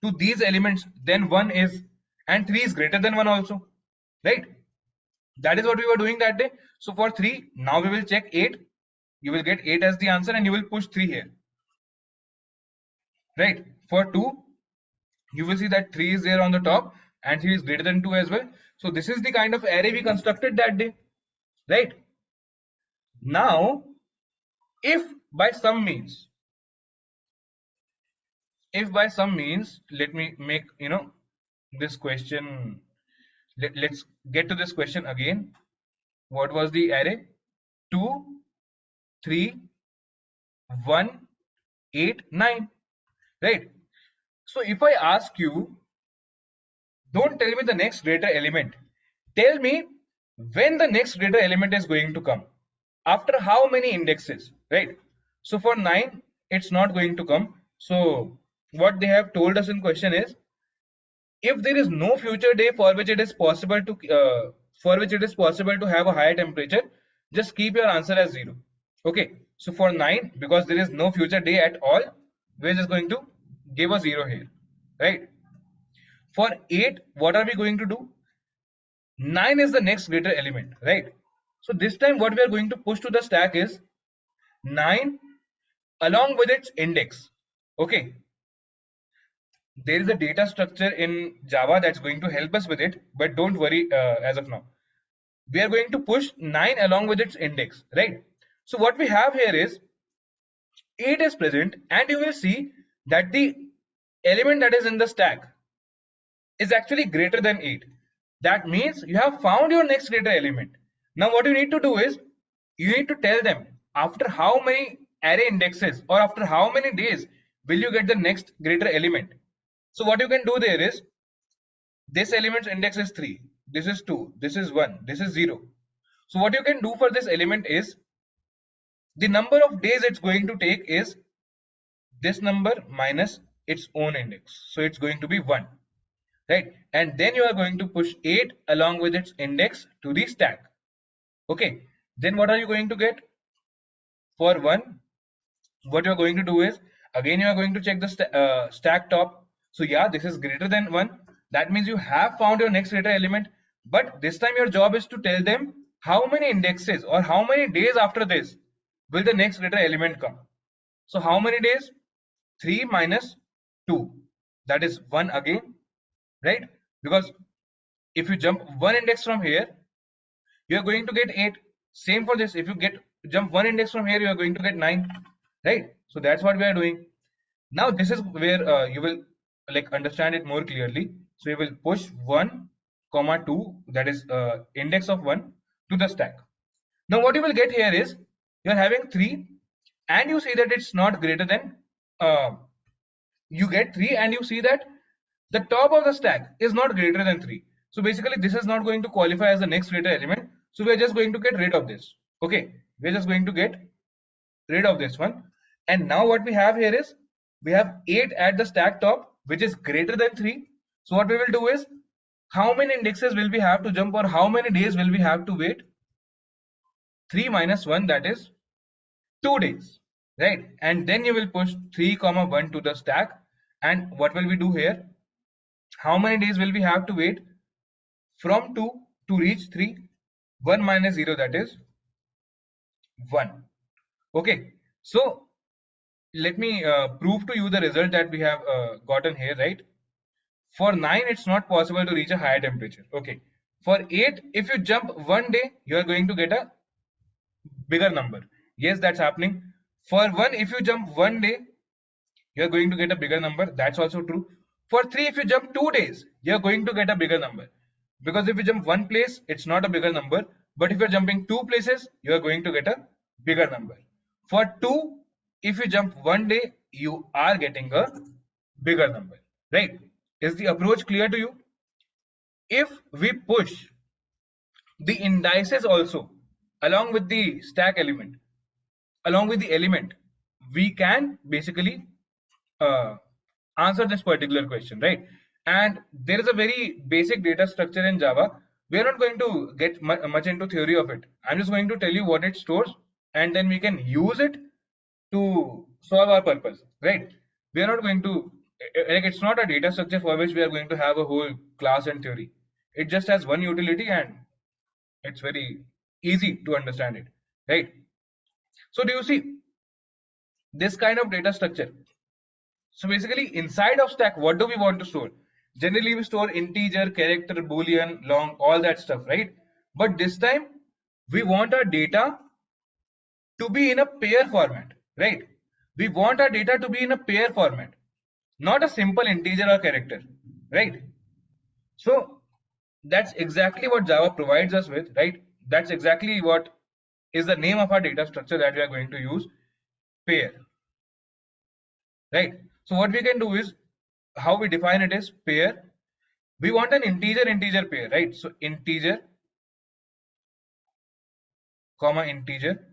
to these elements than 1 is, and 3 is greater than 1 also, right? That is what we were doing that day. So for 3, now we will check 8. You will get 8 as the answer and you will push 3 here, right? For 2, you will see that 3 is there on the top and 3 is greater than 2 as well. So this is the kind of array we constructed that day, right? Now, if by some means, let me make, this question, let's get to this question again. What was the array? 2, 3, 1, 8, 9, right? So if I ask you, don't tell me the next greater element, tell me when the next greater element is going to come, after how many indexes, right? So for 9 it's not going to come. So what they have told us in question is, if there is no future day for which it is possible to have a higher temperature, just keep your answer as 0. Okay, so for 9, because there is no future day at all, we're just going to give a 0 here, right? For 8, what are we going to do? 9 is the next greater element, right? So this time what we are going to push to the stack is 9 along with its index. Okay, there is a data structure in Java that's going to help us with it, but don't worry as of now. We are going to push 9 along with its index, right? So what we have here is 8 is present, and you will see that the element that is in the stack is actually greater than 8. That means you have found your next greater element. Now what you need to do is, you need to tell them after how many array indexes or after how many days will you get the next greater element. So what you can do there is, this element's index is 3, this is 2, this is 1, this is 0. So what you can do for this element is, the number of days it's going to take is this number minus its own index. So it's going to be 1, right? And then you are going to push 8 along with its index to the stack. Okay, then what are you going to get? For 1, what you're going to do is, again you are going to check the stack top. So yeah, this is greater than 1. That means you have found your next greater element, but this time your job is to tell them how many indexes or how many days after this will the next greater element come. So how many days? 3 minus 2, that is 1 again, right? Because if you jump 1 index from here, you are going to get 8. Same for this, if you jump 1 index from here, you are going to get 9, right? So that's what we are doing. Now this is where you will understand it more clearly. So you will push 1 comma 2, that is index of 1, to the stack. Now what you will get here is, you are having 3 and you see that it's not greater than, you get 3 and you see that the top of the stack is not greater than 3. So basically this is not going to qualify as the next greater element. So we are just going to get rid of this. Okay, we're just going to get rid of this one. And now what we have here is, we have 8 at the stack top, which is greater than 3. So what we will do is, how many indexes will we have to jump, or how many days will we have to wait? 3 minus 1, that is 2 days, right? And then you will push 3 comma 1 to the stack. And what will we do here? How many days will we have to wait from 2 to reach 3? 1 minus 0, that is 1. Okay, so let me prove to you the result that we have gotten here, right? For 9, it's not possible to reach a higher temperature. Okay, for 8, if you jump 1 day, you are going to get a bigger number. Yes, that's happening. For 1, if you jump 1 day, you're going to get a bigger number. That's also true. For 3, if you jump 2 days, you're going to get a bigger number. Because if you jump one place, it's not a bigger number. But if you're jumping 2 places, you're going to get a bigger number. For 2, if you jump 1 day, you are getting a bigger number. Right? Is the approach clear to you? If we push the indices also along with the stack element, along with the element, we can basically answer this particular question, right? And there is a very basic data structure in Java. We are not going to get much into theory of it. I'm just going to tell you what it stores, and then we can use it to solve our purpose, right? We are not going to, like, it's not a data structure for which we are going to have a whole class and theory. It just has one utility, and it's very easy to understand it, right? So do you see this kind of data structure? So basically inside of stack, what do we want to store? Generally we store integer, character, boolean, long, all that stuff, right? But this time we want our data to be in a pair format, right? We want our data to be in a pair format, not a simple integer or character, right? So that's exactly what Java provides us with, right? That's exactly what is the name of our data structure that we are going to use, pair, right? So what we can do is, how we define it is pair. We want an integer pair, right? So integer comma integer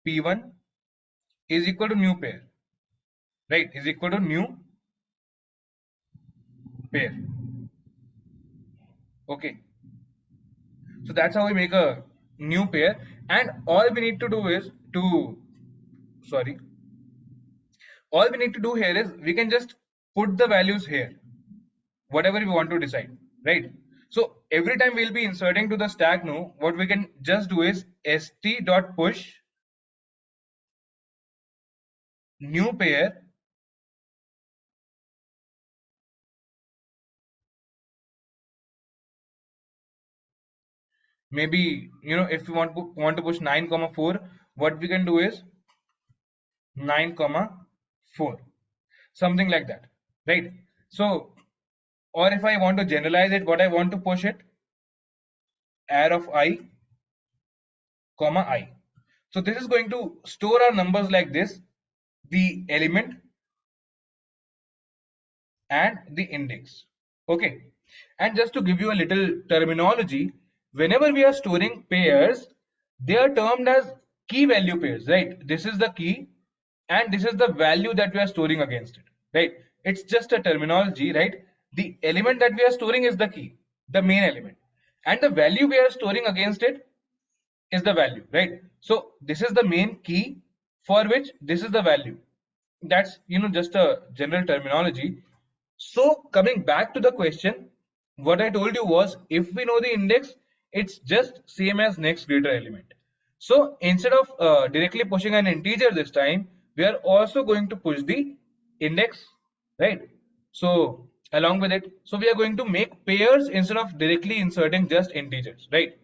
p1 is equal to new pair, right? Is equal to new pair. Okay, so that's how we make a new pair, and all we need to do is all we need to do here is we can just put the values here, whatever we want to decide, right? So every time we'll be inserting to the stack now, what we can just do is st.push new pair maybe, you know, if we want to push 9 comma 4, what we can do is 9 comma 4, something like that, right? So, or if I want to generalize it, what I want to push it, array of I comma I. So this is going to store our numbers like this, the element and the index. Okay, and just to give you a little terminology, whenever we are storing pairs, they are termed as key value pairs, right? This is the key and this is the value that we are storing against it, right? It's just a terminology, right? The element that we are storing is the key, the main element, and the value we are storing against it is the value, right? So this is the main key for which this is the value. That's, you know, just a general terminology. So coming back to the question, what I told you was, if we know the index, it's just same as next greater element. So instead of directly pushing an integer this time, we are also going to push the index, right? So along with it, so we are going to make pairs instead of directly inserting just integers, right?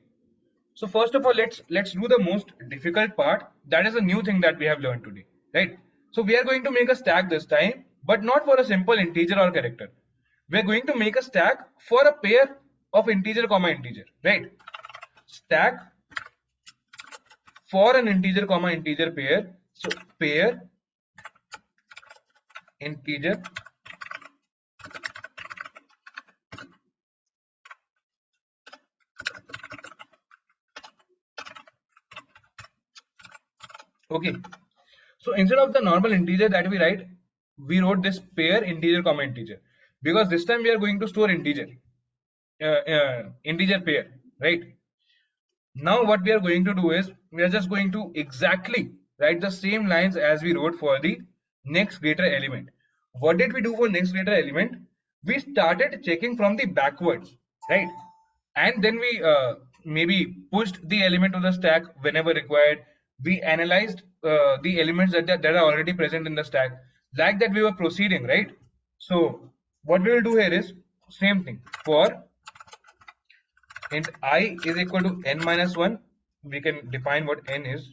So first of all, let's do the most difficult part. That is a new thing that we have learned today, right? So we are going to make a stack this time, but not for a simple integer or character. We are going to make a stack for a pair of integer comma integer, right? Stack for an integer comma integer pair. So pair integer okay. So instead of the normal integer that we write, we wrote this pair integer comma integer, because this time we are going to store integer integer pair, right? Now what we are going to do is, we are just going to exactly write the same lines as we wrote for the next greater element. What did we do for next greater element? We started checking from the backwards, right? and then we maybe pushed the element to the stack whenever required. We analyzed the elements that are already present in the stack. Like that we were proceeding, right? So what we will do here is same thing. For int I is equal to n minus 1, we can define what n is.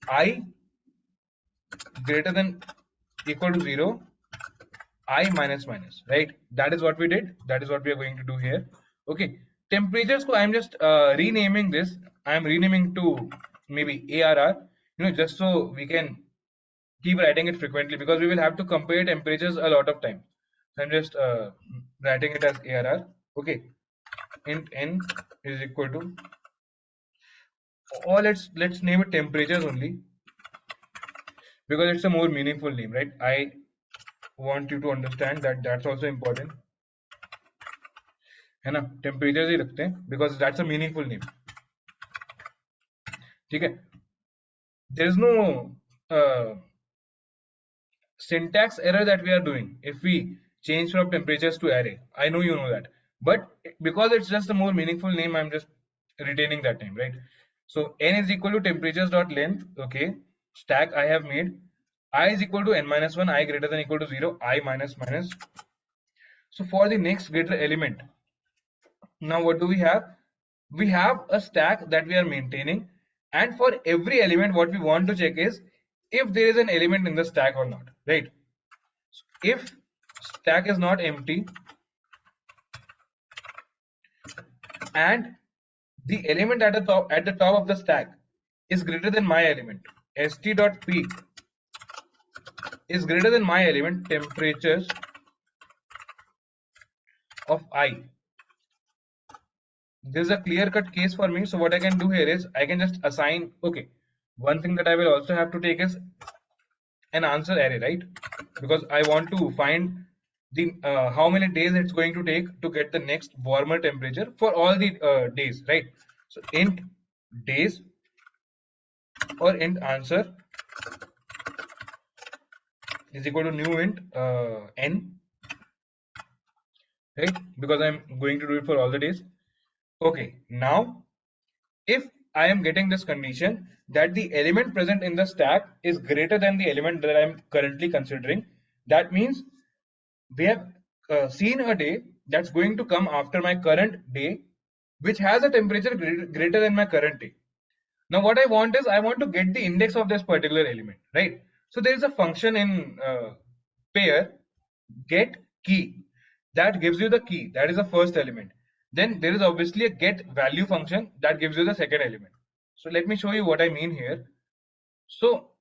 I greater than equal to 0, I minus minus, right? That is what we did. That is what we are going to do here. Okay. Temperatures, I am just renaming this. I am renaming to maybe ARR, just so we can keep writing it frequently, because we will have to compare temperatures a lot of time. So I'm just writing it as ARR. Okay. Int n is equal to, or let's name it temperatures only, because it's a more meaningful name, right? I want you to understand that that's also important. है ना, temperature ही रखते हैं because that's a meaningful name. ठीक है, there is no syntax error that we are doing if we change from temperatures to array. I know you know that, but because it's just a more meaningful name, I'm just retaining that name, right? So n is equal to temperatures dot length. Okay, stack I have made. I is equal to n minus 1, I greater than equal to 0, I minus minus. So for the next greater element, now what do we have? We have a stack that we are maintaining, and for every element what we want to check is if there is an element in the stack or not, right? So if stack is not empty and the element at the top of the stack is greater than my element, st.peak is greater than my element temperatures of I. This is a clear-cut case for me. So what I can do here is I can just assign. Okay, one thing that I will also have to take is an answer array, right? Because I want to find the how many days it's going to take to get the next warmer temperature for all the days, right? So int days or int answer is equal to new int n, right? Because I'm going to do it for all the days. Okay, now if I am getting this condition that the element present in the stack is greater than the element that I am currently considering, that means we have seen a day that's going to come after my current day, which has a temperature greater than my current day. Now what I want is I want to get the index of this particular element, right? So there is a function in pair get key that gives you the key, that is the first element. Then there is obviously a get value function that gives you the second element. So let me show you what I mean here. So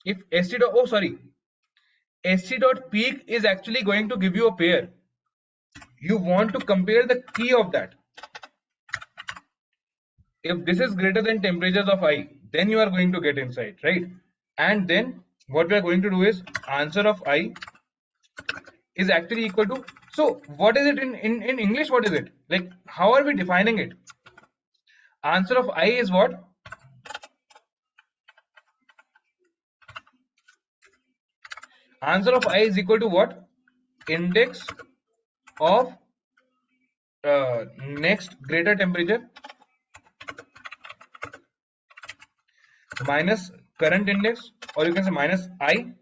if st.peak is actually going to give you a pair, you want to compare the key of that. If this is greater than temperatures of I, then you are going to get insight, right? And then what we are going to do is answer of I is actually equal to, so what is it in English? What is it? Like, how are we defining it? Answer of I is what? Answer of I is equal to what? Index of next greater temperature minus current index, or you can say minus I.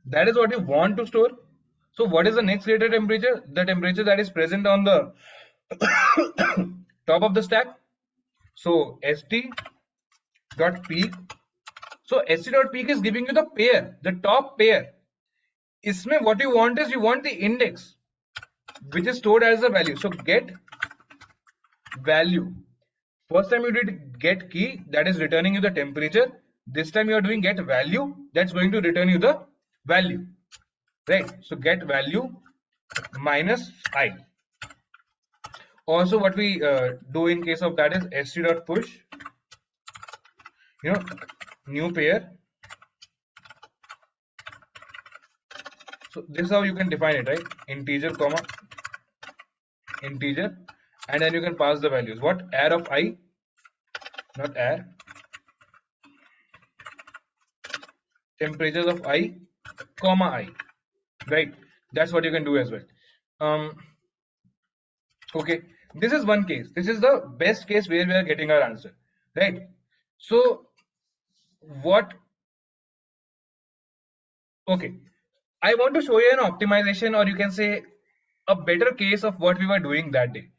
That is what you want to store. So what is the next greater temperature? The temperature that is present on the top of the stack. So st.peak. So st.peak is giving you the pair, the top pair. Isme what you want is you want the index, which is stored as a value. So get value. First time you did get key, that is returning you the temperature. This time you are doing get value, that's going to return you the value, right? So get value minus I. Also what we do in case of that is st.push, new pair. So this is how you can define it, right? Integer comma integer, and then you can pass the values. What? Arr of I, not arr, temperatures of I, comma I, right? That's what you can do as well. Okay, This is one case. This is the best case where we are getting our answer, right? So what? Okay, I want to show you an optimization, or you can say a better case of what we were doing that day.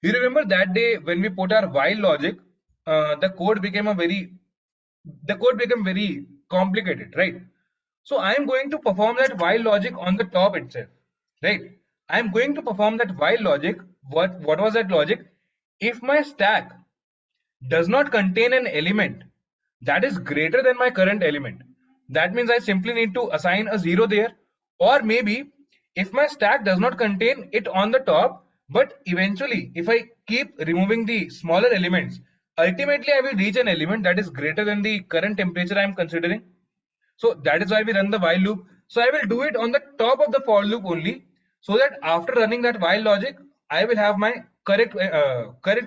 You remember that day when we put our while logic, the code became very complicated, right? So I am going to perform that while logic on the top itself, right? I am going to perform that while logic. What was that logic? If my stack does not contain an element that is greater than my current element, that means I simply need to assign a 0 there. Or maybe if my stack does not contain it on the top, but eventually if I keep removing the smaller elements, ultimately I will reach an element that is greater than the current temperature I am considering. So that is why we run the while loop. So I will do it on the top of the for loop only, so that after running that while logic, I will have my correct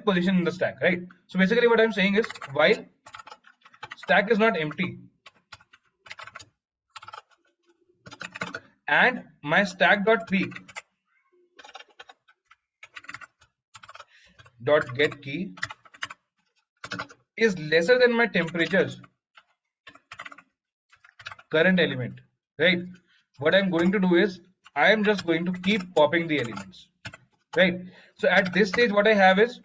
position in the stack, right? So basically what I'm saying is, while stack is not empty and my stack dot peak dot get key is lesser than my temperatures current element, right? What I'm going to do is I am just going to keep popping the elements, right? So at this stage what I have is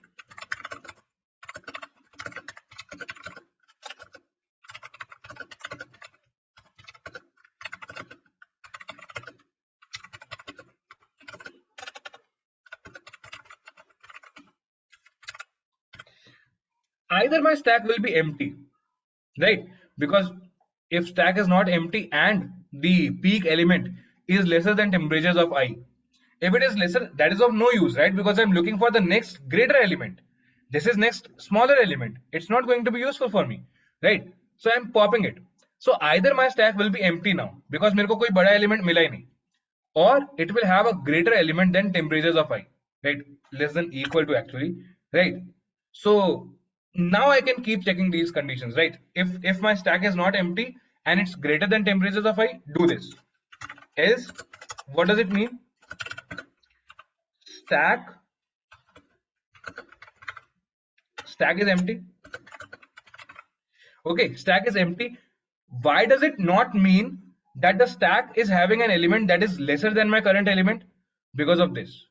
either my stack will be empty, right? Because if stack is not empty and the peak element is lesser than temperatures of I, if it is lesser, that is of no use, right? Because I'm looking for the next greater element. This is next smaller element. It's not going to be useful for me, right? So I'm popping it. So either my stack will be empty now because मेरे को कोई बड़ा element मिला ही नहीं, or it will have a greater element than temperatures of I, right? Less than equal to actually, right? So now I can keep checking these conditions, right? If my stack is not empty and it's greater than temperatures of I, do this. Else, what does it mean? Stack is empty. Okay, stack is empty. Why does it not mean that the stack is having an element that is lesser than my current element? Because of this.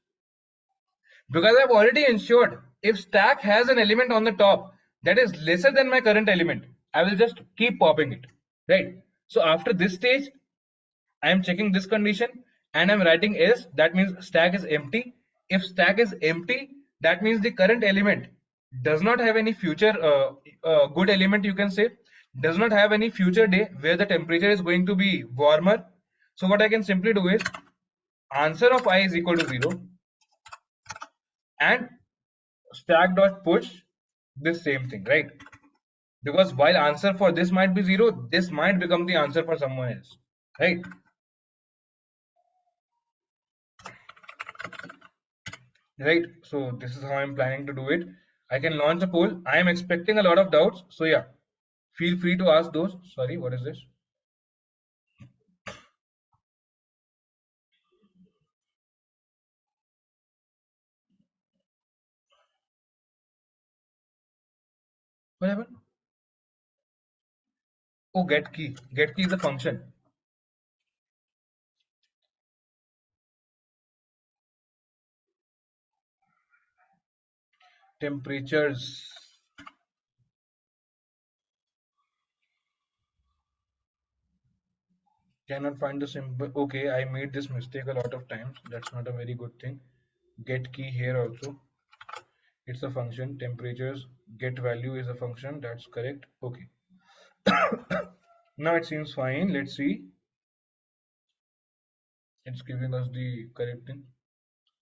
Because I've already ensured if stack has an element on the top that is lesser than my current element, I will just keep popping it, right? So after this stage, I am checking this condition and I'm writing else. That means stack is empty. If stack is empty, that means the current element does not have any future good element, you can say, does not have any future day where the temperature is going to be warmer. So what I can simply do is answer of I is equal to 0 and stack dot push this same thing, right? Because while answer for this might be 0, this might become the answer for someone else, right? Right, so this is how I'm planning to do it. I can launch a poll. I am expecting a lot of doubts, so yeah, feel free to ask those. Sorry, what is this? What happened? Oh, get key is a function. Temperatures. Cannot find the symbol. Okay, I made this mistake a lot of times. That's not a very good thing. Get key here also. It's a function. Temperatures get value is a function. That's correct. Okay. Now it seems fine. Let's see. It's giving us the correct thing.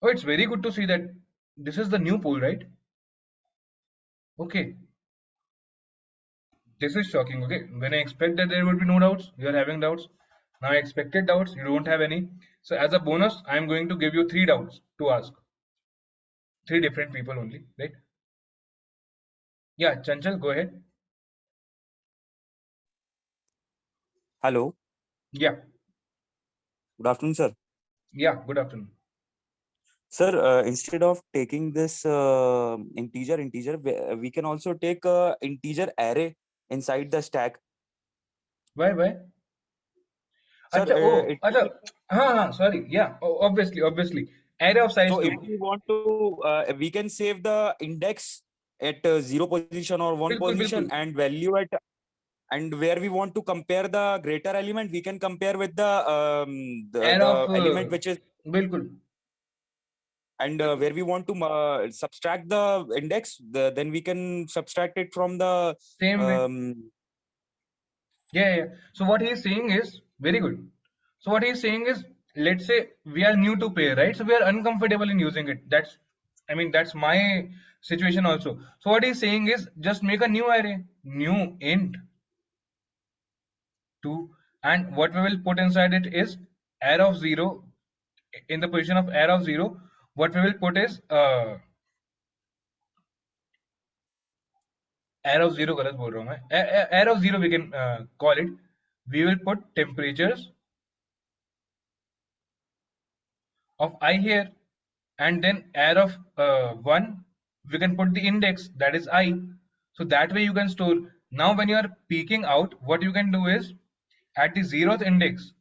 Oh, it's very good to see that this is the new poll, right? Okay. This is shocking. Okay. When I expect that there would be no doubts, you are having doubts. Now I expected doubts, you don't have any. So as a bonus, I am going to give you 3 doubts to ask. 3 different people only, right? Yeah, Chanchal, go ahead. Hello, Yeah, good afternoon, sir. yeah, good afternoon. Sir, instead of taking this integer, we can also take integer array inside the stack. Why? Sir, अच्छा, oh, it अच्छा, हाँ, sorry, yeah, obviously, array of size so 2. if we want to, we can save the index at 0 position or 1 बिल्कुल, position बिल्कुल, and value at, and where we want to compare the greater element, we can compare with the array of, element which is, बिल्कुल, and where we want to subtract the index, then we can subtract it from the same way. um, Yeah. So what he's saying is very good. So what he's saying is, let's say we are new to pair, right? So we are uncomfortable in using it. That's my situation also. So what he's saying is, just make a new array, new int 2, and what we will put inside it is array of 0. In the position of array of 0, what we will put is array of 0, गलत बोल रहा हूँ मैं. Array of 0 we can call it. We will put temperatures of I here, and then array of 1, we can put the index, that is I. So that way you can store. Now when you are peeking out, what you can do is, at the 0th index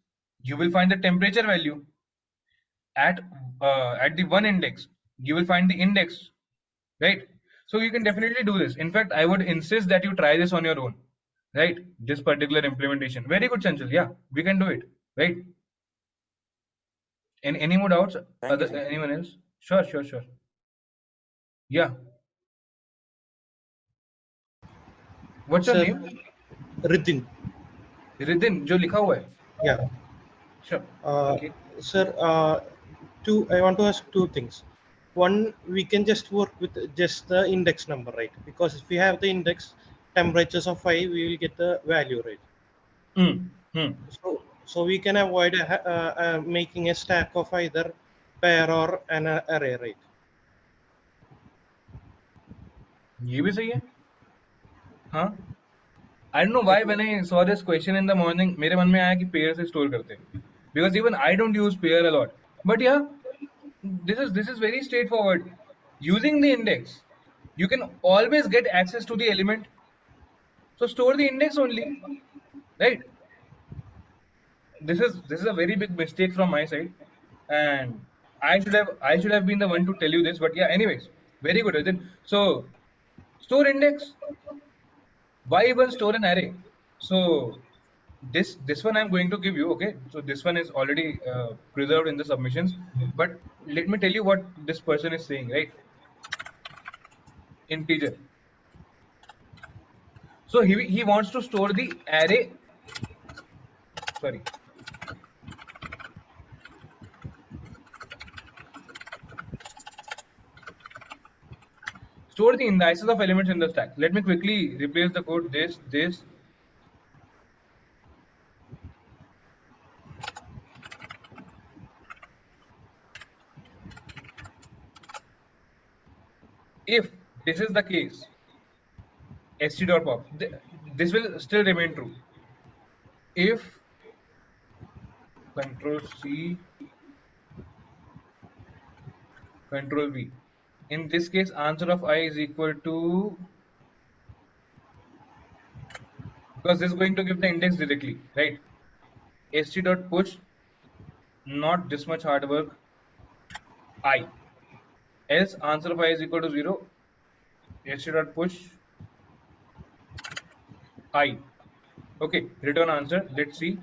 you will find the temperature value. At the 1 index you will find the index, right? So you can definitely do this. In fact, I would insist that you try this on your own, right? This particular implementation. Very good, Chanchal. Yeah, we can do it, right? And any more doubts? thank you, sir. Anyone else? Sure. Yeah. What's your Sir, name? Ritin. Ridin, जो लिखा हुआ है. Yeah. Sure. Okay. Sir, I want to ask two things. One, we can just work with just the index number, right? Because if we have the index temperatures of 5, we will get the value, right? So we can avoid making a stack of either pair or an array, right? ये भी सही है. हाँ. I don't know why when I saw this question in the morning, मेरे मन में आया कि pair से store करते हैं. Because even I don't use pair a lot. But yeah, this is very straightforward. Using the index, you can always get access to the element. So store the index only, right? This is a very big mistake from my side, and I should have been the one to tell you this. But yeah, anyways, very good, Rajat. So store index. Why even store an array? So this one I'm going to give you. Okay, so this one is already preserved in the submissions, but let me tell you what this person is saying, right? Integer. So he wants to store the array, sorry, store the indices of elements in the stack. Let me quickly replace the code. This if this is the case, st.pop, this will still remain true. If Control C, Control V, in this case answer of I is equal to, because this is going to give the index directly, right? st.push, not this much hard work, I, else answer of I is equal to 0, st.push I. Okay, return answer. Let's see.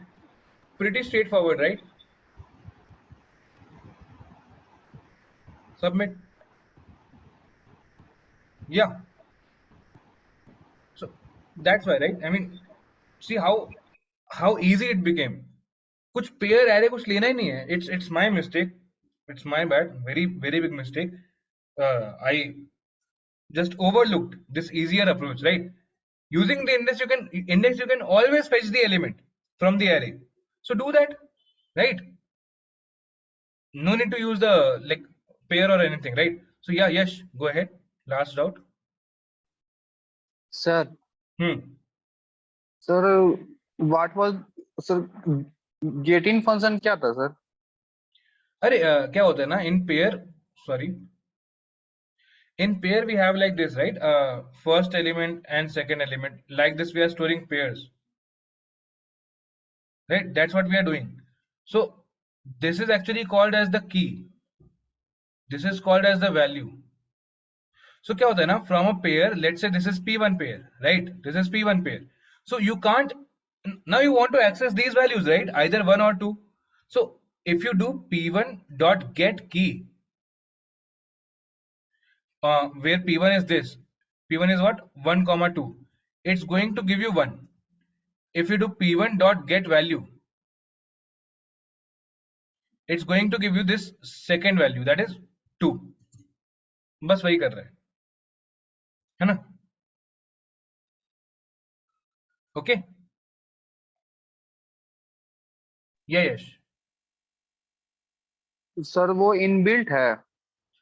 Pretty straightforward, right? Submit. Yeah. So that's why, right? I mean, see how easy it became. कुछ pair array कुछ लेना ही नहीं है. It's my mistake. It's my bad. Very big mistake. I just overlooked this easier approach, right? Using the index you can always fetch the element from the array. So do that, right? No need to use the like pair or anything, right? So yeah, Yash, go ahead. Last doubt. Sir, Sir, what was sir getting function क्या था sir? अरे क्या होता है ना in pair, sorry. In pair we have like this, right? First element and second element. Like this we are storing pairs. Right? That's what we are doing. So this is actually called as the key. This is called as the value. So क्या होता है ना, from a pair, let's say this is P1 pair, right? This is P1 pair. So you can't, now you want to access these values, right? Either 1 or 2. So if you do P1 dot get key, where P1 is this, P1 is what? 1 comma 2. It's going to give you 1. If you do P1 dot get value, it's going to give you this second value, that is 2. बस वही कर रहा है ना? Okay. Yeah, yes. Sir वो inbuilt है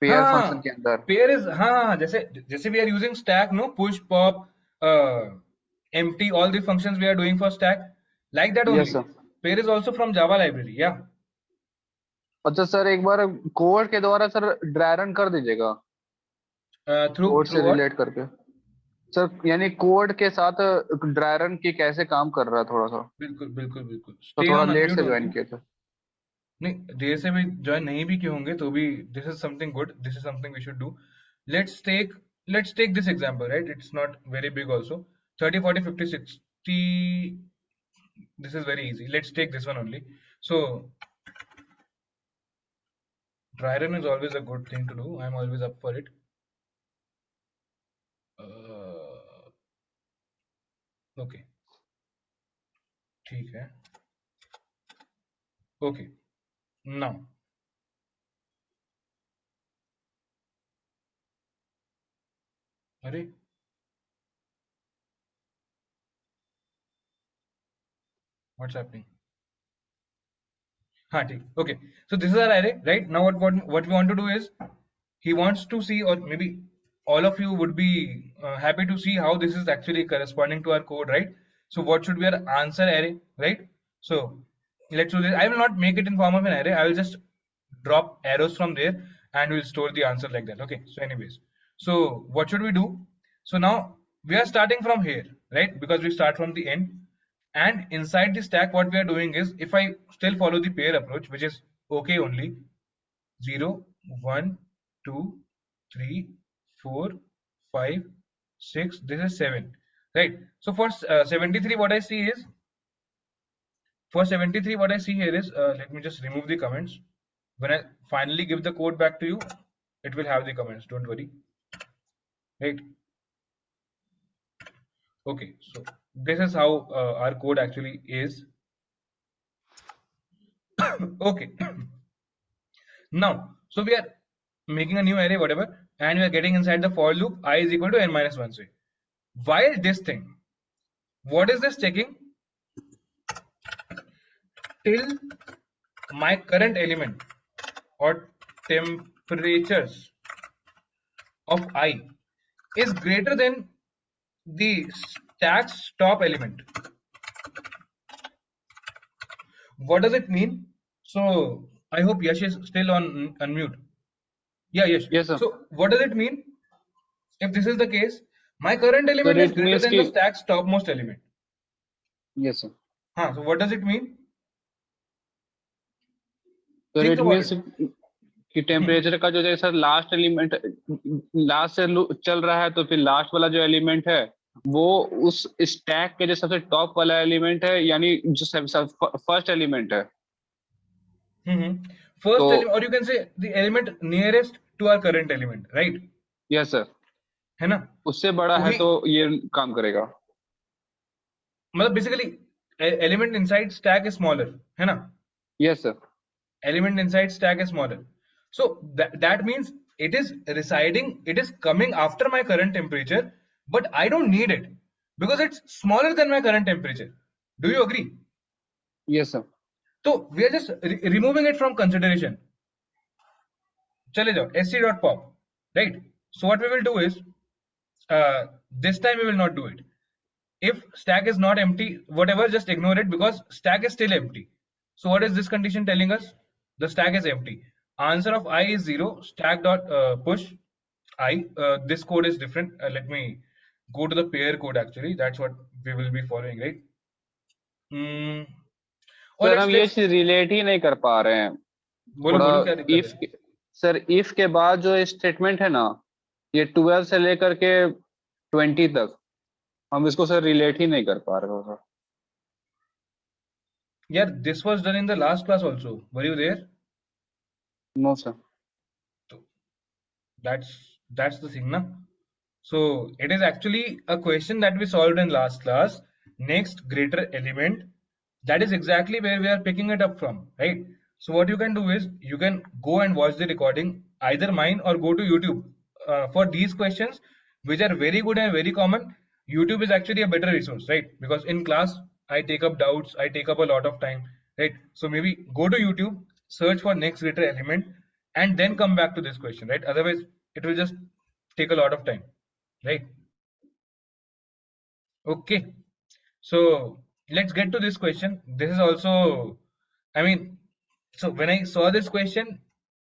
pair हाँ, function के अंदर। पेयर इज, हाँ, जैसे we are using stack, no, push, pop, empty, all the functions we are doing for stack, like that only. Yes, sir. Pair is also from Java library, yeah. अच्छा sir, एक bar code के द्वारा sir dry run कर दीजिएगा Through code से what? Relate करके sir, यानी code के साथ ड्राई रन की कैसे काम कर रहा है थोड़ा सा, बिल्कुल बिल्कुल बिल्कुल. तो Stay थोड़ा on लेट unmute से ज्वाइन only. किए थे। नहीं, देर से भी ज्वाइन नहीं भी किए होंगे तो भी this is something good, this is something we should do. Let's take this example, right? It's not very big also. 30, 40, 50, 60. This is very easy. Let's take this one only. So dry run is always a good thing to do. I'm always up for it. Okay. ठीक है. Okay. Now. अरे what's happening? हाँ ठीक. Okay. So this is our array, right? Now what we want to do is, he wants to see, or maybe all of you would be happy to see how this is actually corresponding to our code, right? So what should be our answer array, right? So let's do this. I will not make it in form of an array. I will just drop arrows from there and we'll store the answer like that. Okay. So anyways, so what should we do? So now we are starting from here, right? Because we start from the end. And inside the stack, what we are doing is, if I still follow the pair approach, which is okay only, 0, 1, 2, 3, 4, 5, 6, this is 7, right? So for 73, what I see is, let me just remove the comments. When I finally give the code back to you, it will have the comments, don't worry, right? Okay, so this is how our code actually is. Okay. Now, so we are making a new array, whatever, and we are getting inside the for loop I is equal to n minus 1. Say, while this thing, what is this checking? Till my current element or temperatures of I is greater than the stack's top element. What does it mean? So I hope Yash is still on unmute. Yeah, Yash. Yes, sir. So what does it mean? If this is the case, my current element is it greater means than ki- the stack's topmost element. Yes, sir. So what does it mean? तो Think it about means it. कि temperature का जो जैसा last element last से चल रहा है, तो फिर लास्ट वाला जो एलिमेंट है वो उस स्टैक के जो सबसे टॉप वाला एलिमेंट है, यानी जो फर्स्ट एलिमेंट है। First So- element, or you can say the element nearest to our current element, right? Yes sir, है ना? उससे बड़ा है वही- तो ये काम करेगा। मतलब basically element inside stack is smaller, है ना? Yes sir, Element inside stack is smaller. So that means it is residing, it is coming after my current temperature, but I don't need it because it's smaller than my current temperature. Do you agree? Yes sir, So we are just removing it from consideration. चले जाओ sc.pop, right? So what we will do is, this time we will not do it. If stack is not empty, whatever, just ignore it because stack is still empty. So what is this condition telling us? The stack is empty. Answer of I is 0. Stack dot push I. This code is different. Let me go to the pair code actually. That's what we will be following, right? Or sir हम ये let's चीज relate ही नहीं कर पा रहे हैं बोलो थोड़ा बोलो क्या दिक्कत इफ है? सर इफ के बाद जो स्टेटमेंट है ना ये 12 से लेकर के 20 तक हम इसको सर रिलेट ही नहीं कर पा रहे हो sir Yeah, this was done in the last class also. Were you there? No sir That's the thing, na? So it is actually a question that we solved in last class. Next greater element. That is exactly where we are picking it up from, right? So what you can do is you can go and watch the recording, either mine or go to YouTube. For these questions, which are very good and very common, YouTube is actually a better resource, right? Because in class, I take up doubts, I take up a lot of time, right? So maybe go to YouTube, search for next greater element, and then come back to this question, right? Otherwise, it will just take a lot of time, right? Okay, so let's get to this question. This is also, I mean, so when I saw this question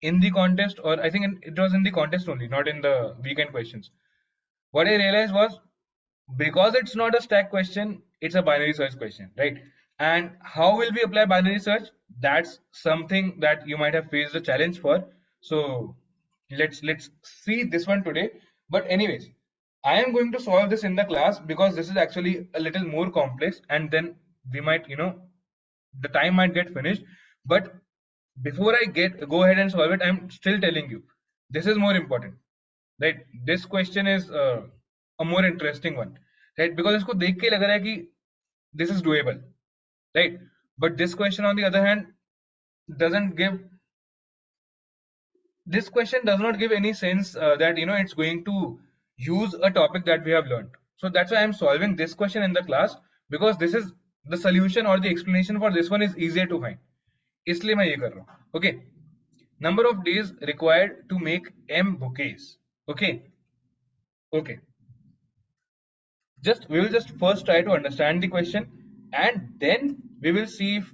in the contest, or I think it was in the contest only, not in the weekend questions, what I realized was because it's not a stack question, it's a binary search question, right? And how will we apply binary search? That's something that you might have faced a challenge for. So let's see this one today. But anyways, I am going to solve this in the class because this is actually a little more complex, and then we might, the time might get finished. But before I go ahead and solve it, I'm still telling you this is more important, right? This question is a more interesting one, right? Because इसको देख के लग रहा है कि this is doable, right? But this question on the other hand doesn't give, this question does not give any sense that it's going to use a topic that we have learned. So that's why I'm solving this question in the class, because this is the solution or the explanation for this one is easier to find. इसलिए मैं ये कर रहा हूँ. Okay, number of days required to make M bouquets. Okay, we will just first try to understand the question, and then we will see if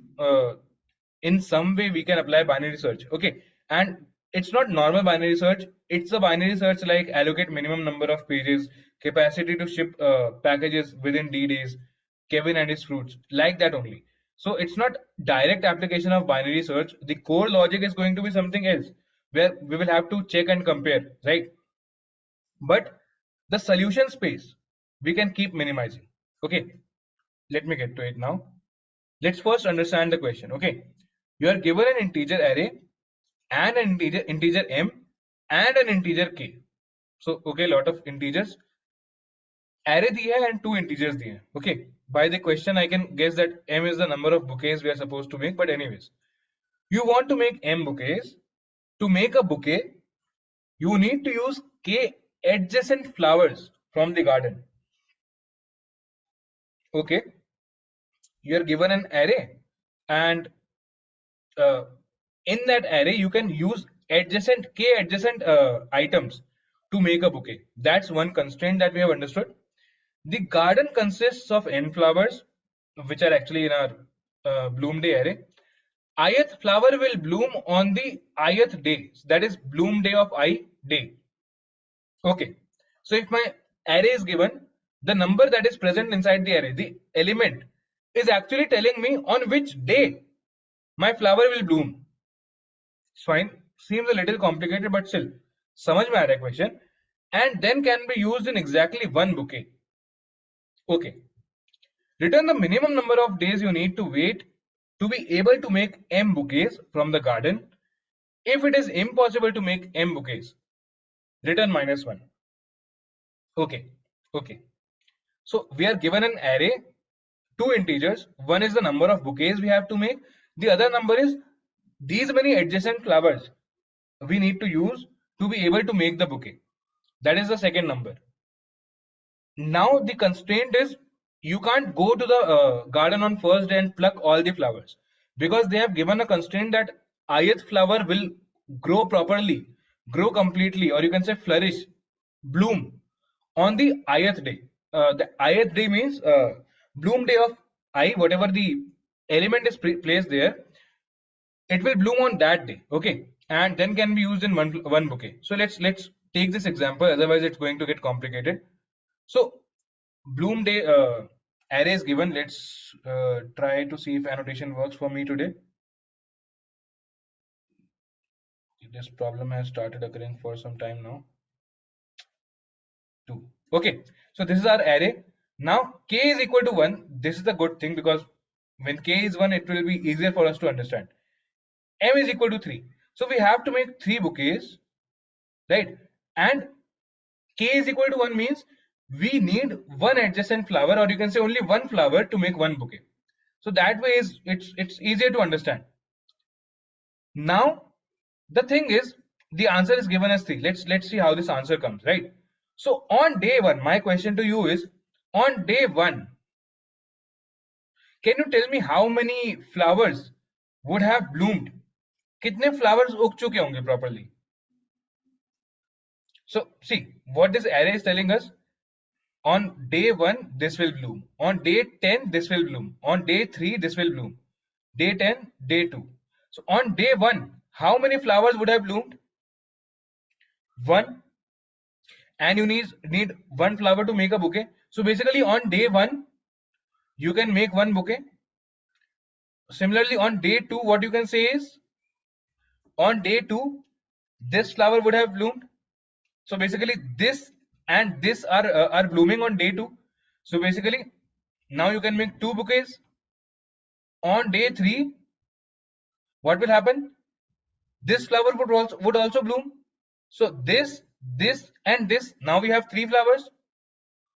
in some way we can apply binary search. Okay, and it's not normal binary search, it's a binary search like allocate minimum number of pages, capacity to ship packages within D days, Kevin and his fruits, like that only. So it's not direct application of binary search. The core logic is going to be something else, where we will have to check and compare, right? But the solution space we can keep minimizing. Okay, let me get to it now. Let's first understand the question. Okay, you are given an integer array and an integer m and an integer k. So okay, lot of integers. Array diya hai and two integers diye. Okay, by the question I can guess that m is the number of bouquets we are supposed to make. But anyways, you want to make m bouquets. To make a bouquet, you need to use k adjacent flowers from the garden. Okay, you are given an array, and in that array you can use k adjacent items to make a bouquet. That's one constraint that we have understood. The garden consists of n flowers, which are actually in our bloom day array. Ith flower will bloom on the ith day, that is bloom day of I day. Okay, so if my array is given, the number that is present inside the array, the element, is actually telling me on which day my flower will bloom. Fine, seems a little complicated, but still, समझ में आ रहा है question, and then can be used in exactly one bouquet. Okay, return the minimum number of days you need to wait to be able to make m bouquets from the garden. If it is impossible to make m bouquets, return -1. Okay, so we are given an array, two integers. One is the number of bouquets we have to make, the other number is these many adjacent flowers we need to use to be able to make the bouquet. That is the second number. Now the constraint is you can't go to the garden on first day and pluck all the flowers, because they have given a constraint that ith flower will grow properly, grow completely, or you can say flourish, bloom on the ith day. The ith day means bloom day of I, whatever the element is placed there, it will bloom on that day. Okay, and then can be used in one bouquet. So let's take this example, otherwise it's going to get complicated. So Bloom Day array is given. Let's try to see if annotation works for me today. This problem has started occurring for some time now. 2. Okay, so this is our array. Now k is equal to 1. This is the good thing, because when k is 1, it will be easier for us to understand. M is equal to 3. So we have to make 3 bouquets, right? And k is equal to 1 means we need one adjacent flower, or you can say only one flower, to make one bouquet. So that way it's easier to understand. Now the thing is, the answer is given as 3. Let's see how this answer comes, right? So on day 1, my question to you is, on day 1, can you tell me how many flowers would have bloomed? कितने flowers उग चुके होंगे properly? So see what this array is telling us. On day 1, this will bloom. On day 10, this will bloom. On day 3, this will bloom. Day 10, day 2. So on day 1, how many flowers would have bloomed? 1. And you need one flower to make a bouquet. So basically on day 1, you can make one bouquet. Similarly, on day 2, what you can say is, on day 2, this flower would have bloomed. So basically this and this are blooming on day 2. So basically now you can make 2 bouquets. On day 3, what will happen? This flower would also bloom. So this and this, now we have 3 flowers.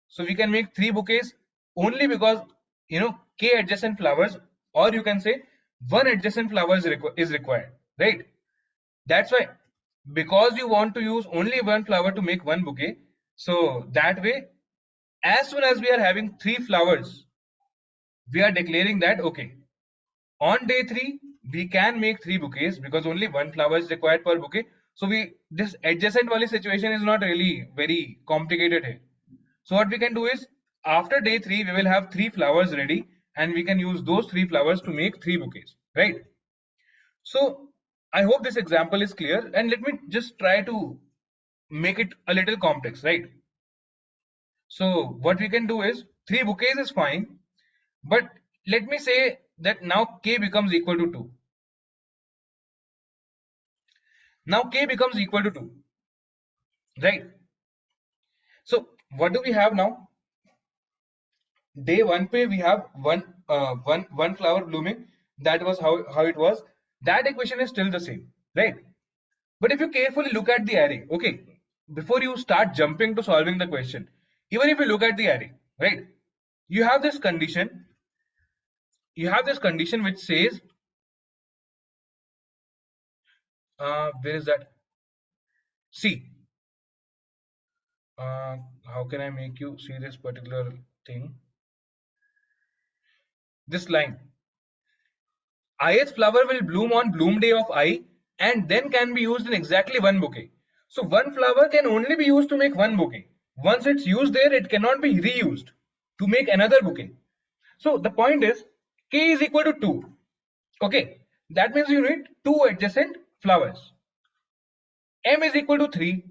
So we can make 3 bouquets only because, k adjacent flowers, or you can say one adjacent flower is required, right? That's why, because you want to use only one flower to make one bouquet, so that way, as soon as we are having 3 flowers, we are declaring that, okay, on day 3, we can make 3 bouquets because only one flower is required per bouquet. So this adjacent wali situation is not really very complicated here. So what we can do is, after day 3, we will have 3 flowers ready, and we can use those 3 flowers to make 3 bouquets, right? So I hope this example is clear, and let me just try to make it a little complex, right? So what we can do is, 3 bouquets is fine, but let me say that now k becomes equal to 2. Now k becomes equal to 2, right? So what do we have now? Day 1 pe we have one flower blooming. That was how it was. That equation is still the same, right? But if you carefully look at the array, okay, before you start jumping to solving the question, even if you look at the array, right, you have this condition. You have this condition which says, where is that? See, how can I make you see this particular thing? This line, ith flower will bloom on bloom day of I, and then can be used in exactly one bouquet. So one flower can only be used to make one bouquet. Once it's used there, it cannot be reused to make another bouquet. So the point is, k is equal to 2. Okay, that means you need 2 adjacent flowers. M is equal to 3.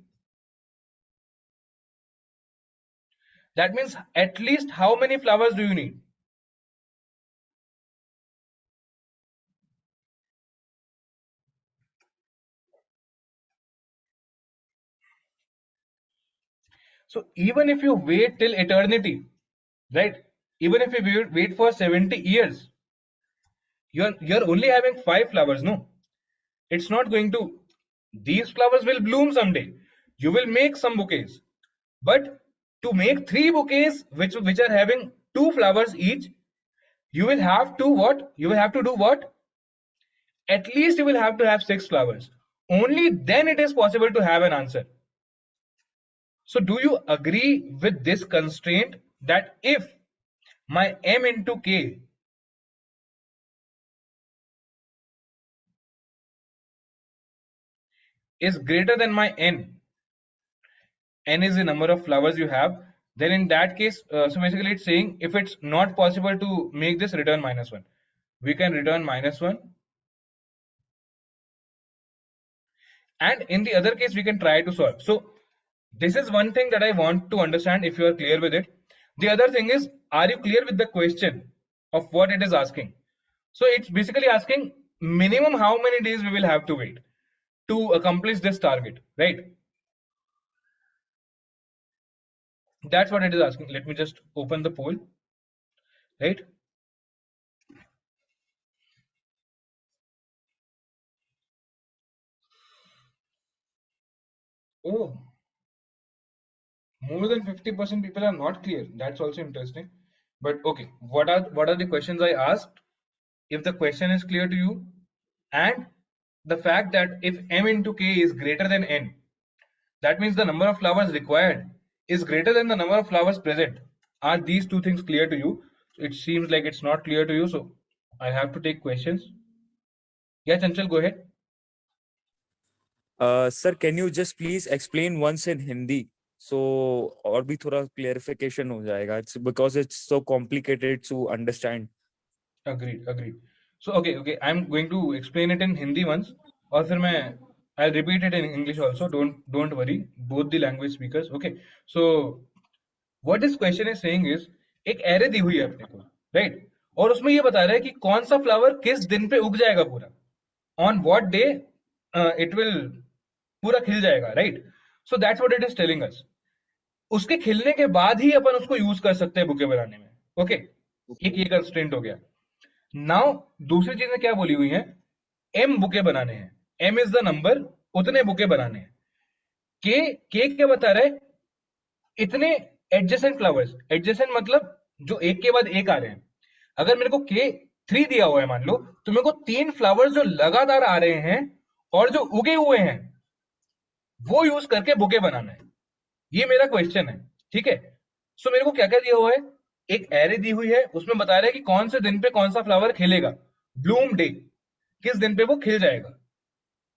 That means at least how many flowers do you need? So even if you wait till eternity, right? Even if you wait for 70 years, you're only having 5 flowers, no? It's not going to. These flowers will bloom someday. You will make some bouquets, but to make 3 bouquets which are having 2 flowers each, you will have to what? You will have to do what? At least you will have to have 6 flowers. Only then it is possible to have an answer. So do you agree with this constraint that if my m into k is greater than my n is the number of flowers you have, then in that case, so basically it's saying if it's not possible to make this, return -1. We can return -1. and in the other case we can try to solve. So this is one thing that I want to understand, if you are clear with it. The other thing is, are you clear with the question of what it is asking? So it's basically asking minimum how many days we will have to wait to accomplish this target, right? That's what it is asking. Let me just open the poll, right? Oh, more than 50% people are not clear. That's also interesting. But okay, what are the questions I asked? If the question is clear to you, and the fact that if m into k is greater than n, that means the number of flowers required is greater than the number of flowers present. Are these two things clear to you? It seems like it's not clear to you, so I have to take questions. Yeah, Chanchal, go ahead. Sir, can you just please explain once in Hindi? So और भी थोड़ा clarification हो जाएगा. It's because it's so complicated to understand. Agreed. So okay, I'm going to explain it in Hindi once, और फिर मैं I'll repeat it in English also. Don't worry, both the language speakers. Okay, so what this question is saying is, एक array दी हुई है अपने को, right? और उसमें ये बता रहा है कि कौन सा फ्लावर किस दिन पे उग जाएगा पूरा, on what day it will पूरा खिल जाएगा, right? So that's what it is telling us. उसके खिलने के बाद ही अपन उसको यूज कर सकते हैं बुके बनाने में. ओके, एक ये कंस्ट्रेंट हो गया. नाउ दूसरी चीजें क्या बोली हुई है, एम बुके बनाने हैं. एम इज द नंबर, उतने बुके बनाने हैं. के क्या बता रहा है, इतने एडजेसेंट फ्लावर्स. एडजेसेंट मतलब जो एक के बाद एक आ रहे हैं. अगर मेरे को के 3 दिया हुआ है मान लो, तो मेरे को 3 फ्लावर्स जो लगातार आ रहे हैं और जो उगे हुए हैं वो यूज करके बुके बनाना है. ये मेरा क्वेश्चन है, ठीक है? सो मेरे को क्या क्या दिया हुआ है, एक एरे दी हुई है, उसमें बता रहा है कि कौन से दिन पे कौन सा फ्लावर खिलेगा, ब्लूम डे, किस दिन पे वो खिल जाएगा.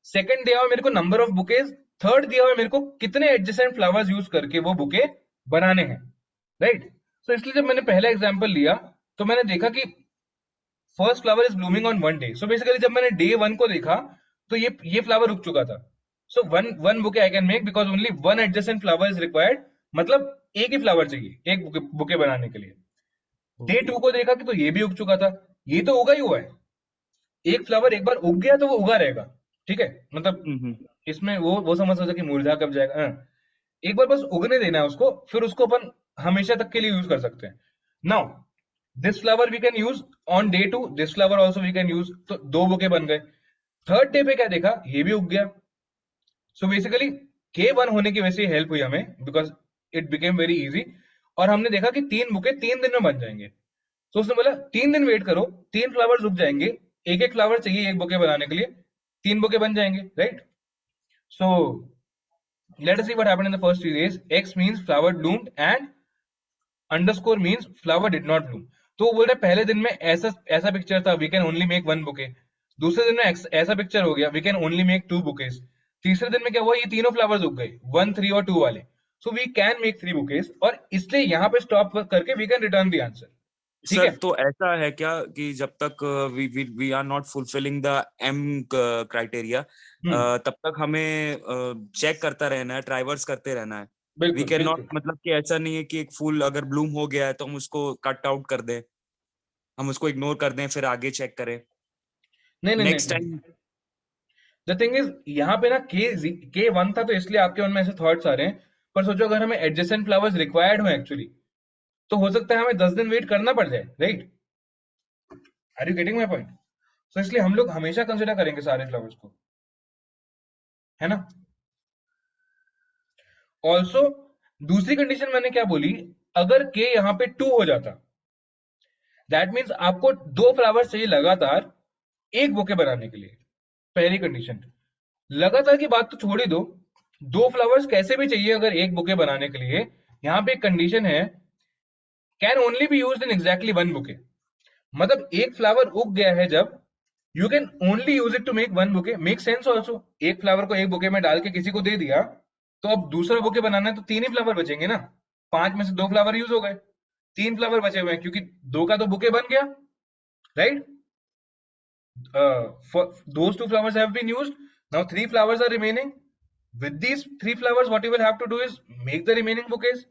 सेकंड दिया हुआ मेरे को नंबर ऑफ बुकेज. थर्ड दिया हुआ मेरे को कितने एडजेसेंट फ्लावर्स यूज करके वो बुके बनाने हैं, राइट? सो इसलिए जब मैंने पहला एग्जांपल लिया तो मैंने देखा कि first flower is blooming on 1 day. So basically जब मैंने डे 1 को देखा तो ये फ्लावर उग चुका था. So one bouquet I can make because only one adjacent flower is required. मतलब एक ही फ्लावर चाहिए एक बुके बनाने के लिए. डे 2 को देखा कि तो ये भी उग चुका था, ये तो उगा ही हुआ है. एक फ्लावर एक बार उग गया तो वो उगा रहेगा, ठीक है? मतलब इसमें वो समझ सकते कि मुरझा कब जाएगा. एक बार बस उगने देना है उसको, फिर उसको अपन हमेशा तक के लिए यूज कर सकते हैं. Now this flower we can use on day 2, this flower also we can use. तो 2 बुके बन गए. थर्ड डे पे क्या देखा, ये भी उग गया. सो बेसिकली K1 होने की वजह से हेल्प हुई हमें, because it became very easy. और हमने देखा कि 3 बुके 3 दिन में बन जाएंगे. तो उसने बोला 3 दिन वेट करो, 3 फ्लावर्स उग जाएंगे, एक फ्लावर चाहिए एक बुके बनाने के लिए, 3 बुके बन जाएंगे, right? So let us see what happened in the first 3 days. X means flower bloomed and underscore means flower did not bloom. तो वो बोल रहे पहले दिन में ऐसा पिक्चर था, we can only make 1 bouquet. दूसरे दिन में ऐसा पिक्चर हो गया, we can only make 2 bouquets. तीसरे दिन में क्या हुआ, ये तीनों फ्लावर्स उग गए, 1, 3 और 2 वाले. So we can make 3 bouquets. और इसलिए यहाँ पे स्टॉप करके we can return the answer. Sir तो ऐसा है क्या कि जब तक we are not fulfilling the M criteria, तब तक हमें चेक करता रहना है, ट्राइवर्स करते रहना है? वी कैन नॉट, मतलब कि ऐसा नहीं है कि एक फूल अगर ब्लूम हो गया है तो हम उसको कट आउट कर दें, हम उसको इग्नोर कर दें, फिर आगे चेक करें. नहीं next time. The thing is यहाँ पे ना K1 था तो इसलिए आपके मन में ऐसे थॉट्स आ रहे हैं. पर सोचो अगर हमें एडजेसेंट फ्लावर्स रिक्वायर्ड हो एक्चुअली, तो हो सकता है हमें 10 दिन वेट करना पड़ जाए, right? Are you getting my point? So इसलिए हम लोग हमेशा कंसिडर करेंगे सारे फ्लावर्स को, है ना? ऑल्सो दूसरी कंडीशन मैंने क्या बोली, अगर के यहाँ पे 2 हो जाता, दैट मीन्स आपको 2 फ्लावर्स चाहिए लगातार एक बुके बनाने के लिए. पहली कंडीशन. लगातार की बात तो छोड़ ही दो, 2 फ्लावर्स कैसे भी चाहिए अगर एक बुके बनाने के लिए. यहाँ पे एक कंडीशन है, can only be used in exactly 1 bouquet. मतलब एक फ्लावर उग गया है जब, you can only use it to make 1 bouquet. Make sense also. एक फ्लावर को एक बुके में डाल के किसी को दे दिया, तो अब दूसरा बुके बनाना है तो 3 ही फ्लावर बचेंगे ना. 5 में से 2 फ्लावर यूज हो गए, 3 फ्लावर बचे हुए हैं, क्योंकि 2 का तो बुके बन गया, right? Those 2 flowers have been used. Now 3 flowers are remaining. With these 3 flowers, what you will have to do is make the remaining bouquets.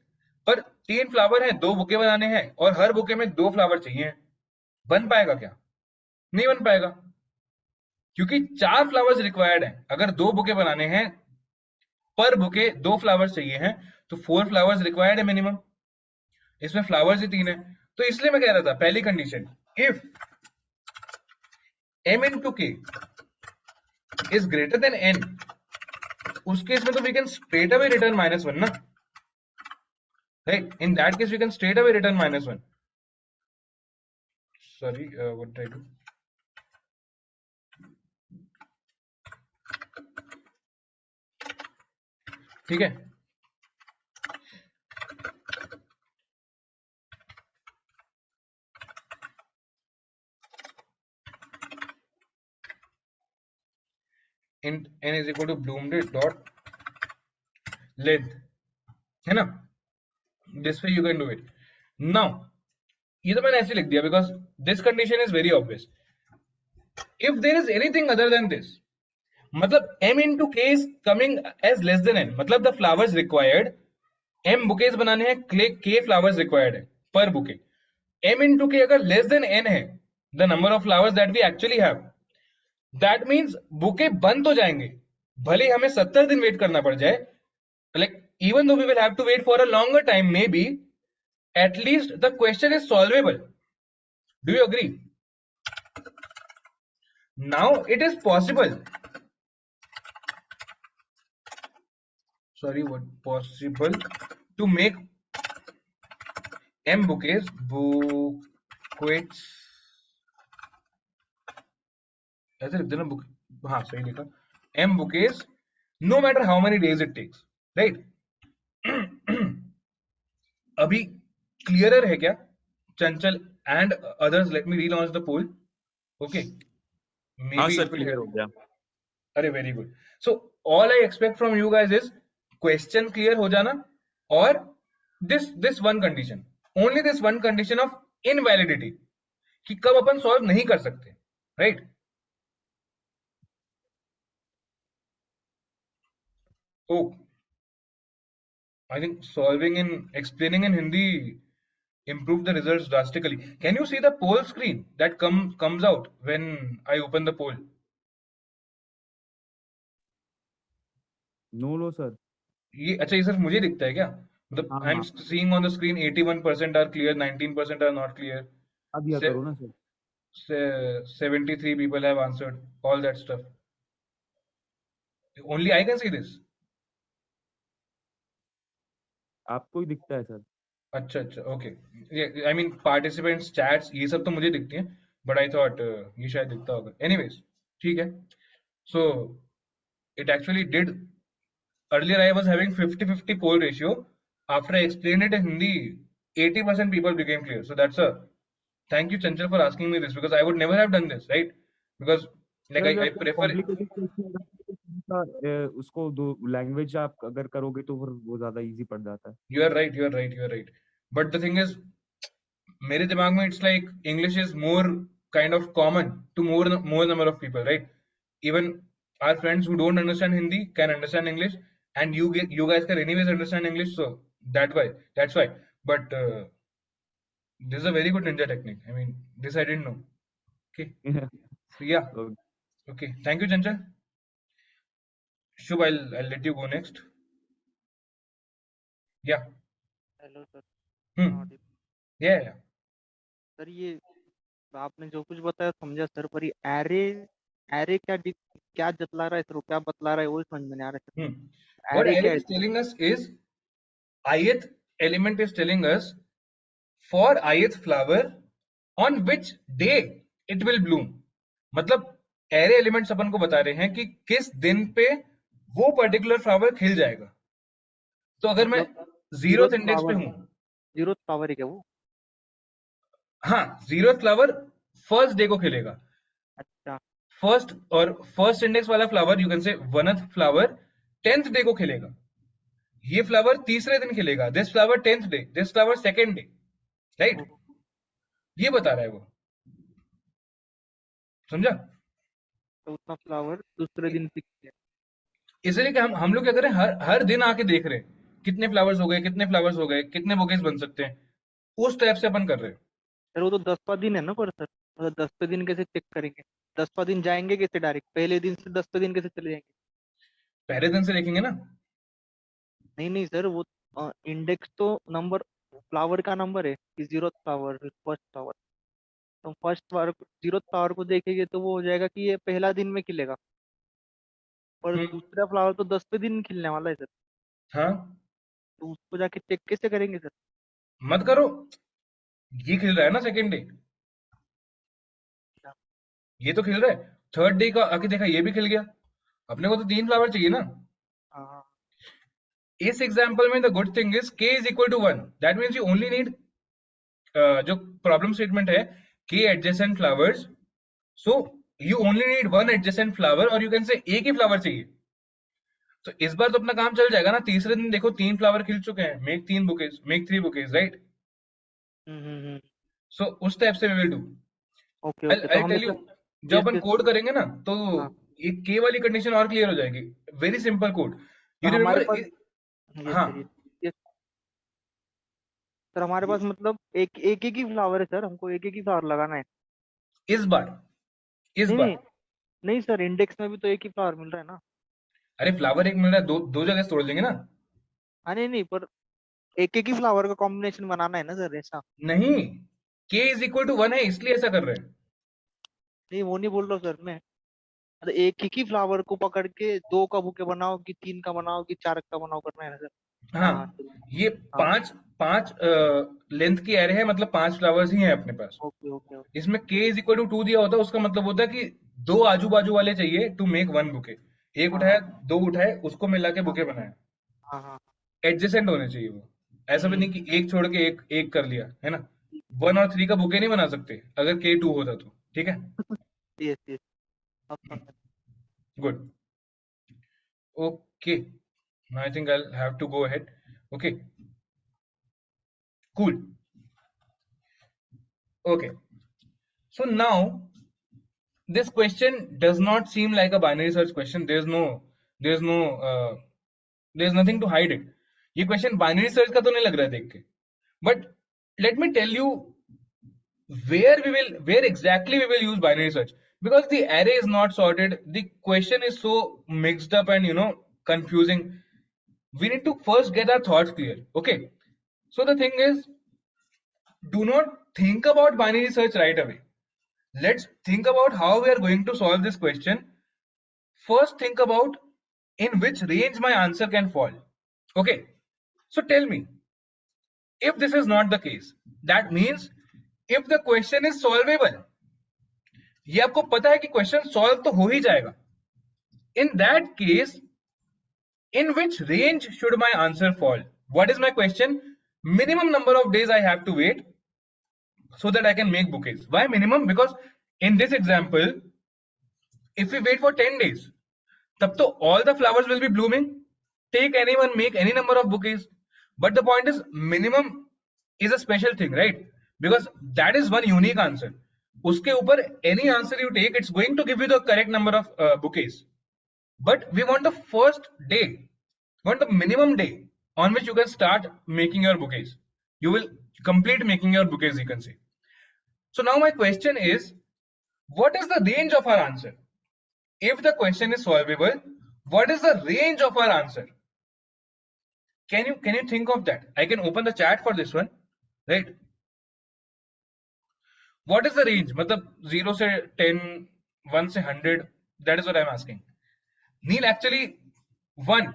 पर 3 फ्लावर हैं, 2 बुके बनाने हैं और हर बुके में 2 फ्लावर चाहिए. बन पाएगा क्या? नहीं बन पाएगा, क्योंकि 4 फ्लावर्स रिक्वायर्ड हैं. अगर 2 बुके बनाने हैं, पर बुके 2 फ्लावर्स चाहिए हैं, तो 4 फ्लावर्स रिक्वायर्ड है मिनिमम. इसमें फ्लावर्स ही 3 है. तो इसलिए मैं कह रहा था पहली condition, if m into k is greater than n, उस केस में तो we can straight away return -1 ना, right? In that case we can straight away return -1. Sorry, what did I do? ठीक है. int n is equal to bloomdate dot length, है ना? This way you can do it. Now ये तो मैंने ऐसे लिख दिया because this condition is very obvious. If there is anything other than this, मतलब m into k is coming as less than n, मतलब the flowers required, m bouquets बनाने हैं, k flowers required है per bouquet. m into k अगर less than n है, the number of flowers that we actually have, that means bouquet बन तो जाएंगे, भले हमें 70 दिन वेट करना पड़ जाए. Like even though we will have to wait for a longer time, maybe at least the question is solvable. Do you agree? Now it is possible. Sorry, what possible to make m bouquets ऐसे लिख देना book, हाँ सही लिखा, m bouquets no matter how many days it takes, right? अभी clearer है क्या चंचल and others? Let me relaunch the poll. Okay, हाँ maybe सर, it will क्लियर हो help. गया. अरे very good. So all I expect from you guys is question clear हो जाना और this one condition, only this one condition of invalidity, कि कब अपन सॉल्व नहीं कर सकते, राइट? Oh I think solving in explaining in Hindi improve the results drastically. Can you see the poll screen that comes out when I open the poll? No sir. ये अच्छा, ये सिर्फ मुझे दिखता है क्या? मतलब हाँ, आई एम हाँ. Seeing on the screen 81% are clear, 19% are not clear, अब दिया करो ना sir. 73 people have answered, all that stuff. Only I can see this. आपको ही दिखता है सर. अच्छा अच्छा, okay. I mean participants chats ये सब तो मुझे दिखती हैं, बट आई थॉट ये शायद दिखता होगा. एनीवेज ठीक है. So it actually did. Earlier I was having 50-50 poll ratio. After I explained it in Hindi, 80% people became clear. So that's a thank you Chanchal for asking me this, because I would never have done this, right? Because like I prefer. उसको दो language आप अगर करोगे तो फिर वो ज्यादा easy पड़ जाता है. You are right, you are right, you are right. But the thing is, मेरे दिमाग में it's like English is more kind of common to more number of people, right? Even our friends who don't understand Hindi can understand English, and you guys can anyways understand English, so that's why. But this is a very good ninja technique. I mean, this I didn't know. Okay. So yeah. Okay. Thank you, Chanchal. Shubh, I'll let you go next. Yeah. Hello sir. Yeah. Sir ये आपने जो कुछ बताया समझा sir, पर ये array क्या जतला रहा है सर, क्या बतला रहा है वो समझ में नहीं आ रहा है. What array is telling us is ith element is telling us for ith flower on which day it will bloom. मतलब array elements अपन को बता रहे हैं कि किस दिन पे वो पर्टिकुलर फ्लावर खिल जाएगा. तो अगर मैं 0th इंडेक्स पे हूँ, 0th फ्लावर है क्या वो? हाँ, 0th फ्लावर फर्स्ट डे को खिलेगा. अच्छा. फर्स्ट इंडेक्स वाला फ्लावर यू कैन से 1th फ्लावर 10th डे को खिलेगा. ये फ्लावर तीसरे दिन खिलेगा. This flower 10th day, this flower 2nd day, right? ये बता रहा है वो. समझा? चौथा फ्लावर दूसरे दिन पिक किया। इसलिए कि हम लोग क्या करें, हर दिन आके देख रहे हैं कितने फ्लावर्स हो गए, कितने फ्लावर्स हो गए, कितने बुकेज बन सकते हैं, उस टाइप से अपन कर रहे हैं। सर वो तो 10वां दिन है ना, पर सर मतलब 10वें दिन कैसे चेक करेंगे? 10वां दिन जाएंगे कैसे डायरेक्ट? पहले दिन से 10वें दिन कैसे चले जाएंगे? पहले दिन से देखेंगे ना। नहीं नहीं सर, वो इंडेक्स तो नंबर फ्लावर का नंबर है कि 0th फ्लावर, फर्स्ट फ्लावर। तो फर्स्ट फ्लावर 0th फ्लावर को देखेंगे तो वो हो जाएगा कि ये पहला दिन में खिलेगा, और दूसरा फ्लावर तो 10वें दिन खिलने वाला है सर। हाँ, तो उसको जाके चेक कैसे करेंगे सर? मत करो, ये खिल रहा है ना सेकेंड डे, ये तो खिल रहा है। थर्ड डे का आके देखा, ये भी खिल गया। अपने को तो 3 फ्लावर चाहिए ना। हाँ इस एग्जांपल में the good thing is k is equal to 1, that means you only need, जो प्रॉब्लम स्टेटमेंट है k adjacent flowers, so you only need 1 adjacent flower, और यू कैन से एक ही फ्लावर चाहिए। तो इस बार तो अपना काम चल जाएगा ना। तीसरे दिन देखो 3 फ्लावर खिल चुके हैं, make 3 bouquets, make 3 bouquets, right? So उस टाइप से we will do. Okay okay. तो आई हम टेल यू, मतलब जब अपन yes, कोड करेंगे ना तो हाँ। ये k वाली कंडीशन और क्लियर हो जाएगी। वेरी सिंपल कोड, तो यू हमारे रिमेंबर। पास ये हाँ, सर, ये सर हमारे पास मतलब एक एक ही फ्लावर है सर, हमको एक ही फ्लावर लगाना है। इस बार नहीं बार नहीं नहीं सर, इंडेक्स में भी तो एक ही फ्लावर मिल रहा है ना। अरे फ्लावर एक मिल रहा है, दो जगह से तोड़ लेंगे ना। हाँ नहीं नहीं, पर एक ही फ्लावर का कॉम्बिनेशन बनाना है ना सर, ऐसा। नहीं, k इज इक्वल टू 1 है, इसलिए ऐसा कर रहे हैं। नहीं वो नहीं बोल रहा हूँ सर मैं, मतलब एक ही फ्लावर को पकड़ के 2 का बुके बनाओ कि 3 का बनाओ कि 4 का बनाओ, करना है ना सर। हाँ, हाँ ये हाँ। पांच पांच लेंथ की एरे है, मतलब 5 फ्लावर्स ही हैं अपने पास। Okay okay okay. इसमें k इज इक्वल टू 2 दिया होता है, उसका मतलब होता है कि 2 आजू बाजू वाले चाहिए टू मेक 1 बुके। एक हाँ उठाया, हाँ 2 उठाए, उसको मिला के हाँ बुके बनाया। हाँ हाँ। एडजेसेंट होने चाहिए वो, ऐसा भी हम्म, नहीं कि एक छोड़ के एक एक कर लिया, है ना। 1 और 3 का बुके नहीं बना सकते अगर k 2 होता तो, ठीक है। यस यस, अब समझ। Good, okay, I think I'll have to go ahead. Okay, cool. Okay, so now this question does not seem like a binary search question. There's no, there's nothing to hide it. ये question binary search का तो नहीं लग रहा है देख के. But let me tell you where exactly we will use binary search, because the array is not sorted. The question is so mixed up and confusing. We need to first get our thoughts clear. Okay, so the thing is, do not think about binary search right away. Let's think about how we are going to solve this question. First, think about in which range my answer can fall. Okay, so tell me, if this is not the case, that means if the question is solvable, ये आपको पता है कि question solve तो हो ही जाएगा. In that case, in which range should my answer fall? What is my question? Minimum number of days I have to wait so that I can make bouquets. Why minimum? Because in this example, if we wait for 10 days, tab to all the flowers will be blooming. Take anyone, make any number of bouquets. But the point is, minimum is a special thing, right? Because that is one unique answer. Uske upar any answer you take, it's going to give you the correct number of bouquets. But we want the first day, we want the minimum day on which you can start making your bouquets. You will complete making your bouquets, you can say. So now my question is, what is the range of our answer? If the question is solvable, what is the range of our answer? Can you think of that? I can open the chat for this one, right? What is the range? Matlab 0 se 10, 1 se 100. That is what I'm asking. Neil, actually 1.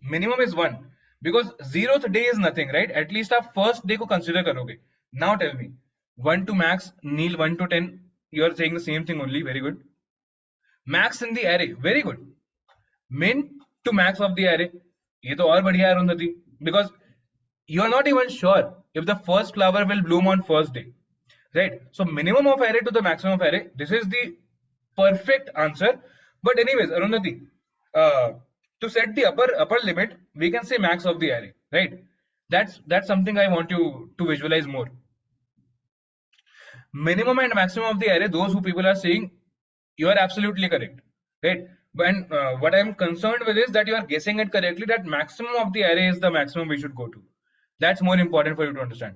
Minimum is 1. Because 0th day is nothing, right? At least our first day ko consider karoge. Now tell me, 1 to max, Neil 1 to 10. You are saying the same thing only. Very good. Max in the array. Very good. Min to max of the array. ये तो और बढ़िया है Arundhati, because you are not even sure if the first flower will bloom on first day, right? So minimum of array to the maximum of array, this is the perfect answer. But anyways, Arundhati, to set the upper limit, we can say max of the array, right? That's something I want you to visualize more. Minimum and maximum of the array, those who people are saying You are absolutely correct, right? But what I'm concerned with is that you are guessing it correctly, that maximum of the array is the maximum we should go to. That's more important for you to understand.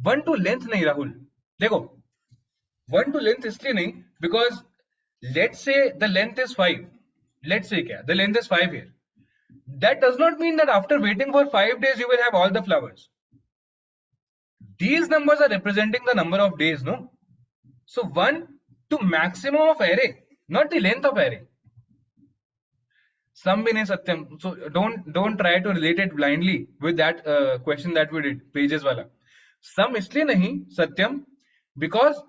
One to length नहीं राहुल, देखो one to length इसलिए नहीं, because let's say the length is 5. Let's say क्या, the length is 5 here. That does not mean that after waiting for 5 days you will have all the flowers. These numbers are representing the number of days, no? So 1 to maximum of array, not the length of array. Sum bhi nahi satyam. So don't try to relate it blindly with that question that we did, pages wala. Sum isliye nahi satyam, because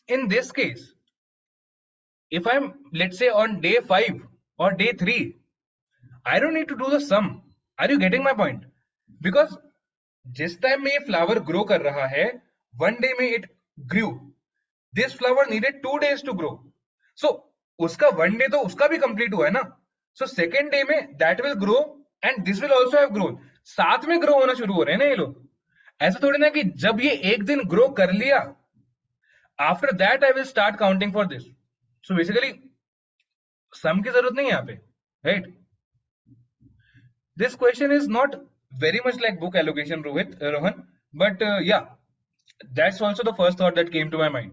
in this case, if I'm, let's say, on day 5 or day 3, I don't need to do the sum. Are you getting my point? Because जिस time में ये flower grow कर रहा है, one day में it grew. This flower needed 2 days to grow. So उसका 1 day तो उसका भी complete हुआ है ना. So second day में that will grow and this will also have grown. साथ में grow होना शुरू हो रहे हैं ना ये लोग. ऐसा थोड़ी ना कि जब ये एक दिन grow कर लिया, after that I will start counting for this. So basically sum की जरूरत नहीं है यहाँ पे, right? This question is not very much like book allocation, Rohan, but yeah, that's also the first thought that came to my mind.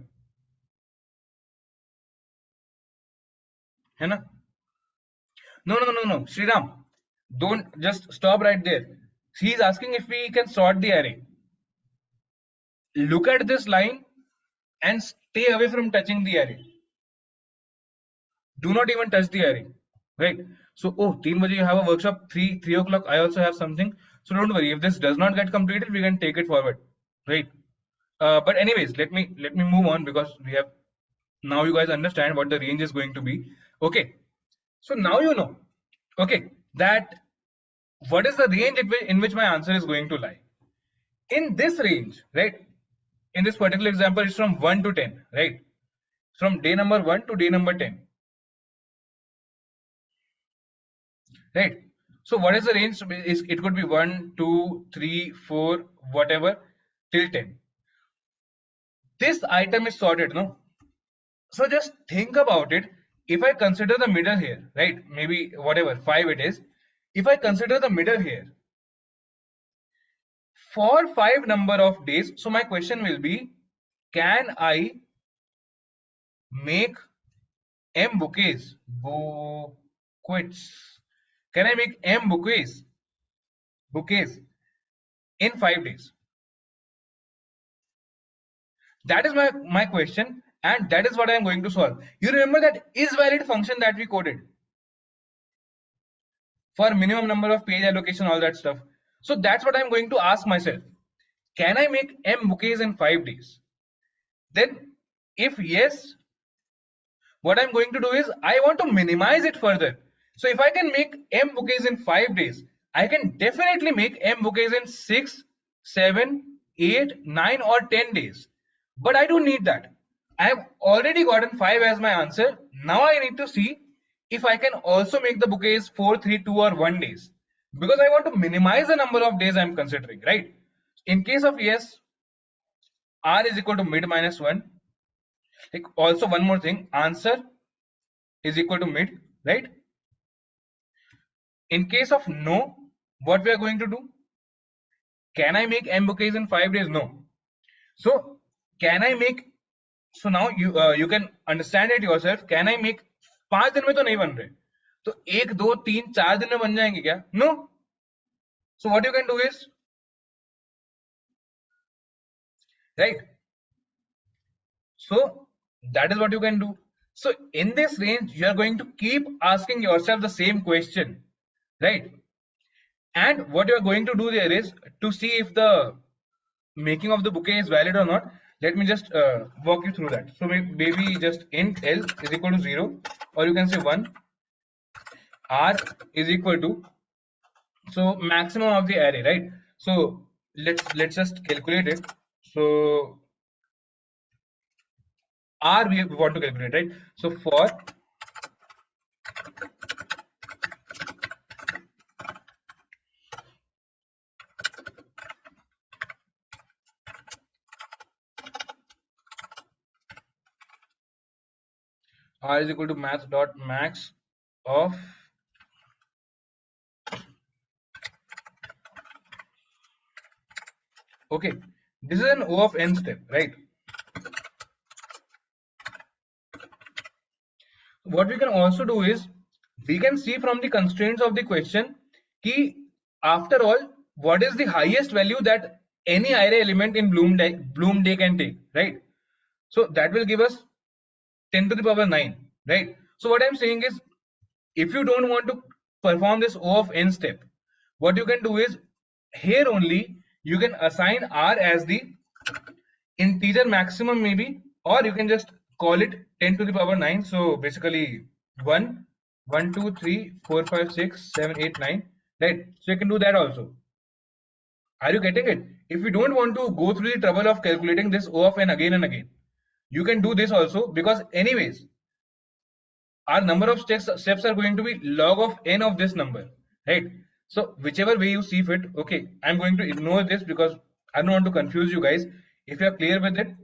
है ना? No, Sriram, don't just stop right there. He's asking if we can sort the array. Look at this line and stay away from touching the array. Do not even touch the array, right? So, oh, 3 baje you have a workshop, 3 o'clock I also have something. So don't worry, if this does not get completed, we can take it forward, right? But anyways, let me move on, because we have, now you guys understand what the range is going to be. Okay, so now you know, okay, that what is the range in which my answer is going to lie. In this range, right, in this particular example, it's from 1 to 10, right? From day number 1 to day number 10, right? So what is the range? It could be 1, 2, 3, 4, whatever, till 10. This item is sorted, no? So just think about it. If I consider the middle here, right, maybe whatever 5 it is, if I consider the middle here for 5 number of days, so my question will be, can I make m bouquets? Can I make m bouquets in 5 days? That is my question, and that is what I am going to solve. You remember that is valid function that we coded for minimum number of page allocation, all that stuff. So that's what I'm going to ask myself. Can I make m bouquets in 5 days? Then if yes, what I'm going to do is I want to minimize it further. So if I can make m bouquets in 5 days, I can definitely make m bouquets in 6, 7, 8, 9 or 10 days. But I don't need that. I have already gotten 5 as my answer. Now I need to see if I can also make the bouquets 4, 3, 2 or 1 days, because I want to minimize the number of days I'm considering, right? In case of yes, r is equal to mid minus 1. Like, also one more thing, answer is equal to mid, right? In case of no, what we are going to do? Can I make m bouquets in 5 days? No. So can I make, so now you can understand it yourself. Can I make 5 दिन में तो नहीं बन रहे, तो 1, 2, 3, 4 दिन में बन जाएंगे क्या? No. So what you can do is, right, so that is what you can do. So in this range, you are going to keep asking yourself the same question, right? And what you are going to do there is to see if the making of the bouquet is valid or not. Let me just walk you through that. So maybe just int l is equal to 0, or you can say 1, r is equal to, so maximum of the array, right? So let's just calculate it. So r we want to calculate, right? So for R is equal to math dot max of okay. This is an O of n step, right? What we can also do is we can see from the constraints of the question ki after all what is the highest value that any array element in Bloomday can take, right? So that will give us 10 to the power 9, right? So what I'm saying is if you don't want to perform this O of n step, what you can do is here only you can assign R as the integer maximum maybe, or you can just call it 10 to the power 9. So basically 1, 1, 2, 3, 4, 5, 6, 7, 8, 9, right? So you can do that also. Are you getting it? If you don't want to go through the trouble of calculating this O of n again and again, you can do this also, because anyways our number of steps are going to be log of n of this number, right? So whichever way you see fit, okay, I'm going to ignore this because I don't want to confuse you guys. If you are clear with it,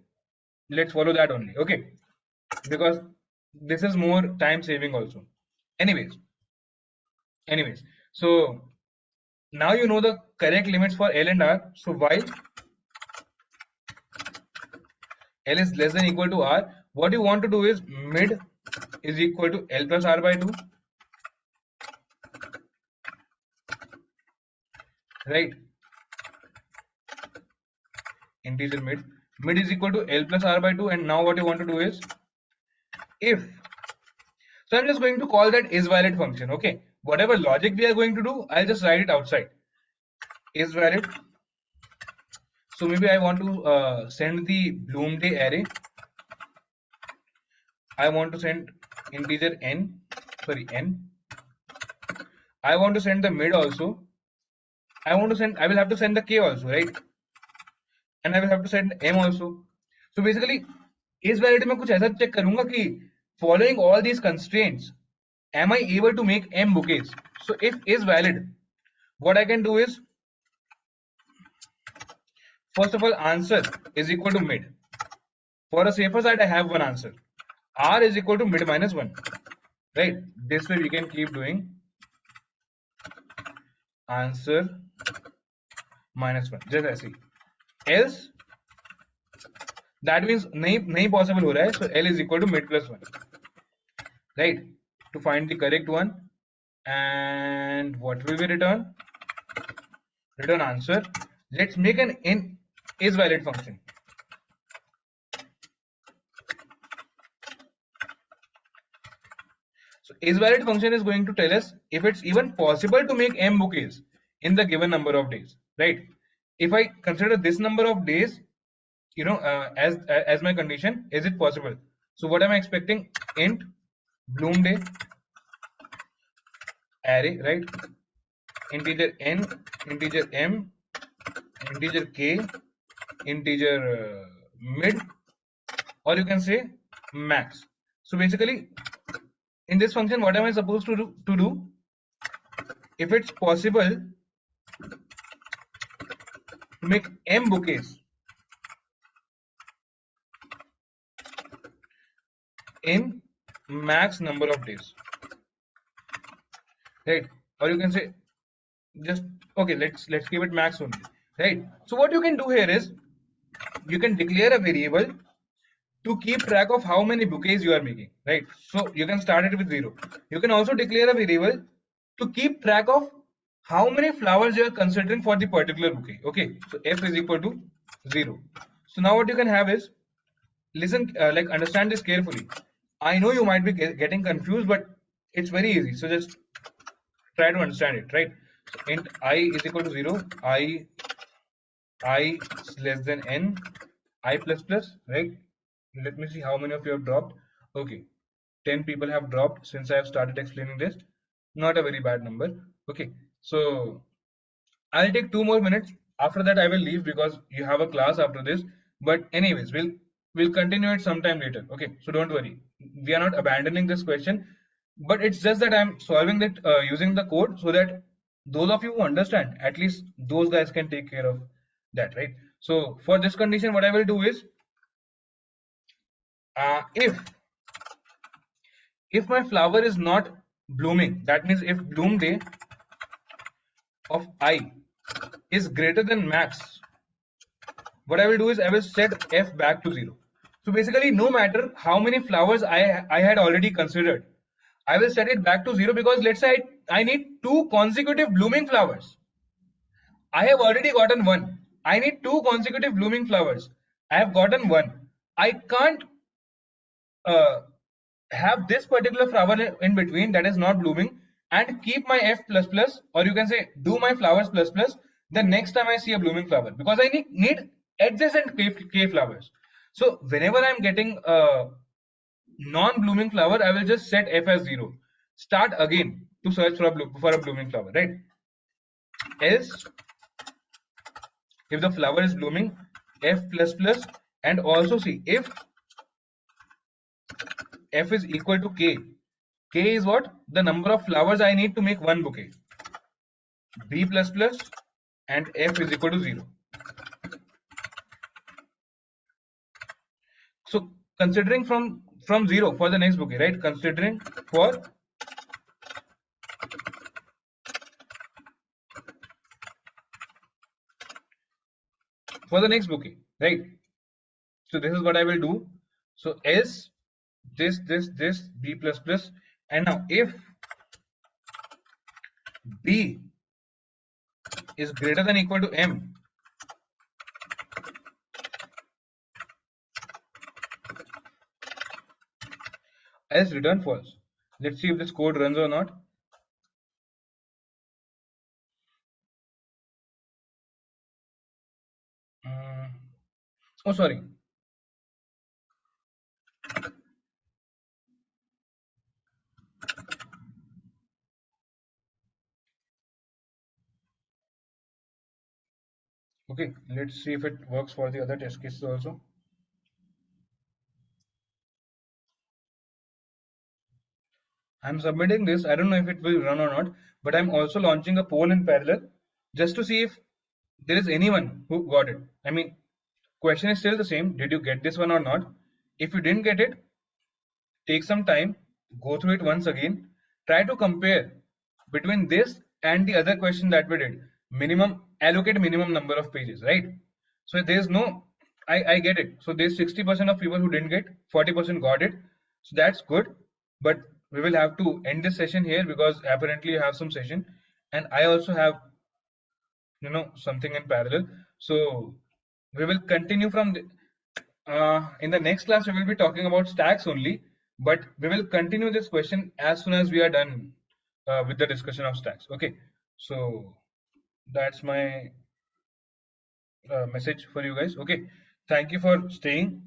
let's follow that only, okay, because this is more time saving also. Anyways, so now you know the correct limits for L and R. So while L is less than equal to R, what you want to do is mid is equal to L plus R by 2, right? Integer mid is equal to L plus R by 2, and now what you want to do is if, so I'm just going to call that is valid function, okay? Whatever logic we are going to do, I'll just write it outside. Is valid. So maybe I want to send the Bloomday array. I want to send integer n. I want to send the mid also. I will have to send the k also, right? And I will have to send m also. So basically, is valid में कुछ ऐसा check करूँगा कि following all these constraints, am I able to make m bouquets? So if is valid, what I can do is, first of all, answer is equal to mid. For a safer side, I have one answer. R is equal to mid minus 1, right? This way we can keep doing answer minus 1, just ऐसे. Else that means नहीं possible हो रहा है, so L is equal to mid plus 1, right? To find the correct one, and what will we return? Return answer. Let's make an n is valid function. So is valid function is going to tell us if it's even possible to make m bouquets in the given number of days, right? If I consider this number of days, you know, as my condition, is it possible? So what am I expecting? Int Bloomday array, right? Integer n, integer m, integer k, integer mid, or you can say max. So basically in this function, what am I supposed to do? If it's possible to make m bouquets in max number of days, right? Or you can say just okay, let's keep it max only, right? So what you can do here is you can declare a variable to keep track of how many bouquets you are making, right? So you can start it with 0. You can also declare a variable to keep track of how many flowers you are considering for the particular bouquet, okay? So f is equal to 0. So now what you can have is, listen, like understand this carefully. I know you might be getting confused, but it's very easy. So just try to understand it, right? So int I is equal to 0, I is less than n, I plus plus, right? Let me see how many of you have dropped. Okay, 10 people have dropped since I have started explaining this. Not a very bad number. Okay, so I'll take 2 more minutes. After that, I will leave because you have a class after this. But anyways, we'll continue it sometime later. Okay, so don't worry. We are not abandoning this question, but it's just that I'm solving it using the code so that those of you who understand, at least those guys can take care of that, right? So for this condition, what I will do is, if if my flower is not blooming, that means if bloom day of I is greater than max, what I will do is I will set f back to 0. So basically, no matter how many flowers I had already considered, I will set it back to 0, because let's say I need 2 consecutive blooming flowers. I have already gotten 1. I need 2 consecutive blooming flowers. I have gotten 1. I can't have this particular flower in between that is not blooming and keep my f plus plus, or you can say do my flowers plus plus the next time I see a blooming flower, because I need adjacent k flowers. So whenever I'm getting a non-blooming flower, I will just set f as 0. Start again to search for a blooming flower, right? Else, if the flower is blooming, f plus plus, and also see if f is equal to k. K is what? The number of flowers I need to make one bouquet. B plus plus and f is equal to 0. So considering from 0 for the next bouquet, right? Considering for the next bouquet, right? So this is what I will do. So else this B plus plus, and now if B is greater than or equal to M, else return false. Let's see if this code runs or not. Oh, sorry. Okay, let's see if it works for the other test cases also. I'm submitting this. I don't know if it will run or not, but I'm also launching a poll in parallel just to see if there is anyone who got it. I mean, question is still the same. Did you get this one or not? If you didn't get it, take some time, go through it once again, try to compare between this and the other question that we did. Allocate minimum number of pages, right? So there's no, I get it. So there's 60% of people who didn't get, 40% got it. So that's good. But we will have to end this session here because apparently you have some session and I also have, something in parallel. So we will continue from in the next class. We will be talking about stacks only, but we will continue this question as soon as we are done with the discussion of stacks. Okay, so that's my message for you guys. Okay, thank you for staying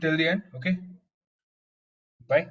till the end. Okay, bye.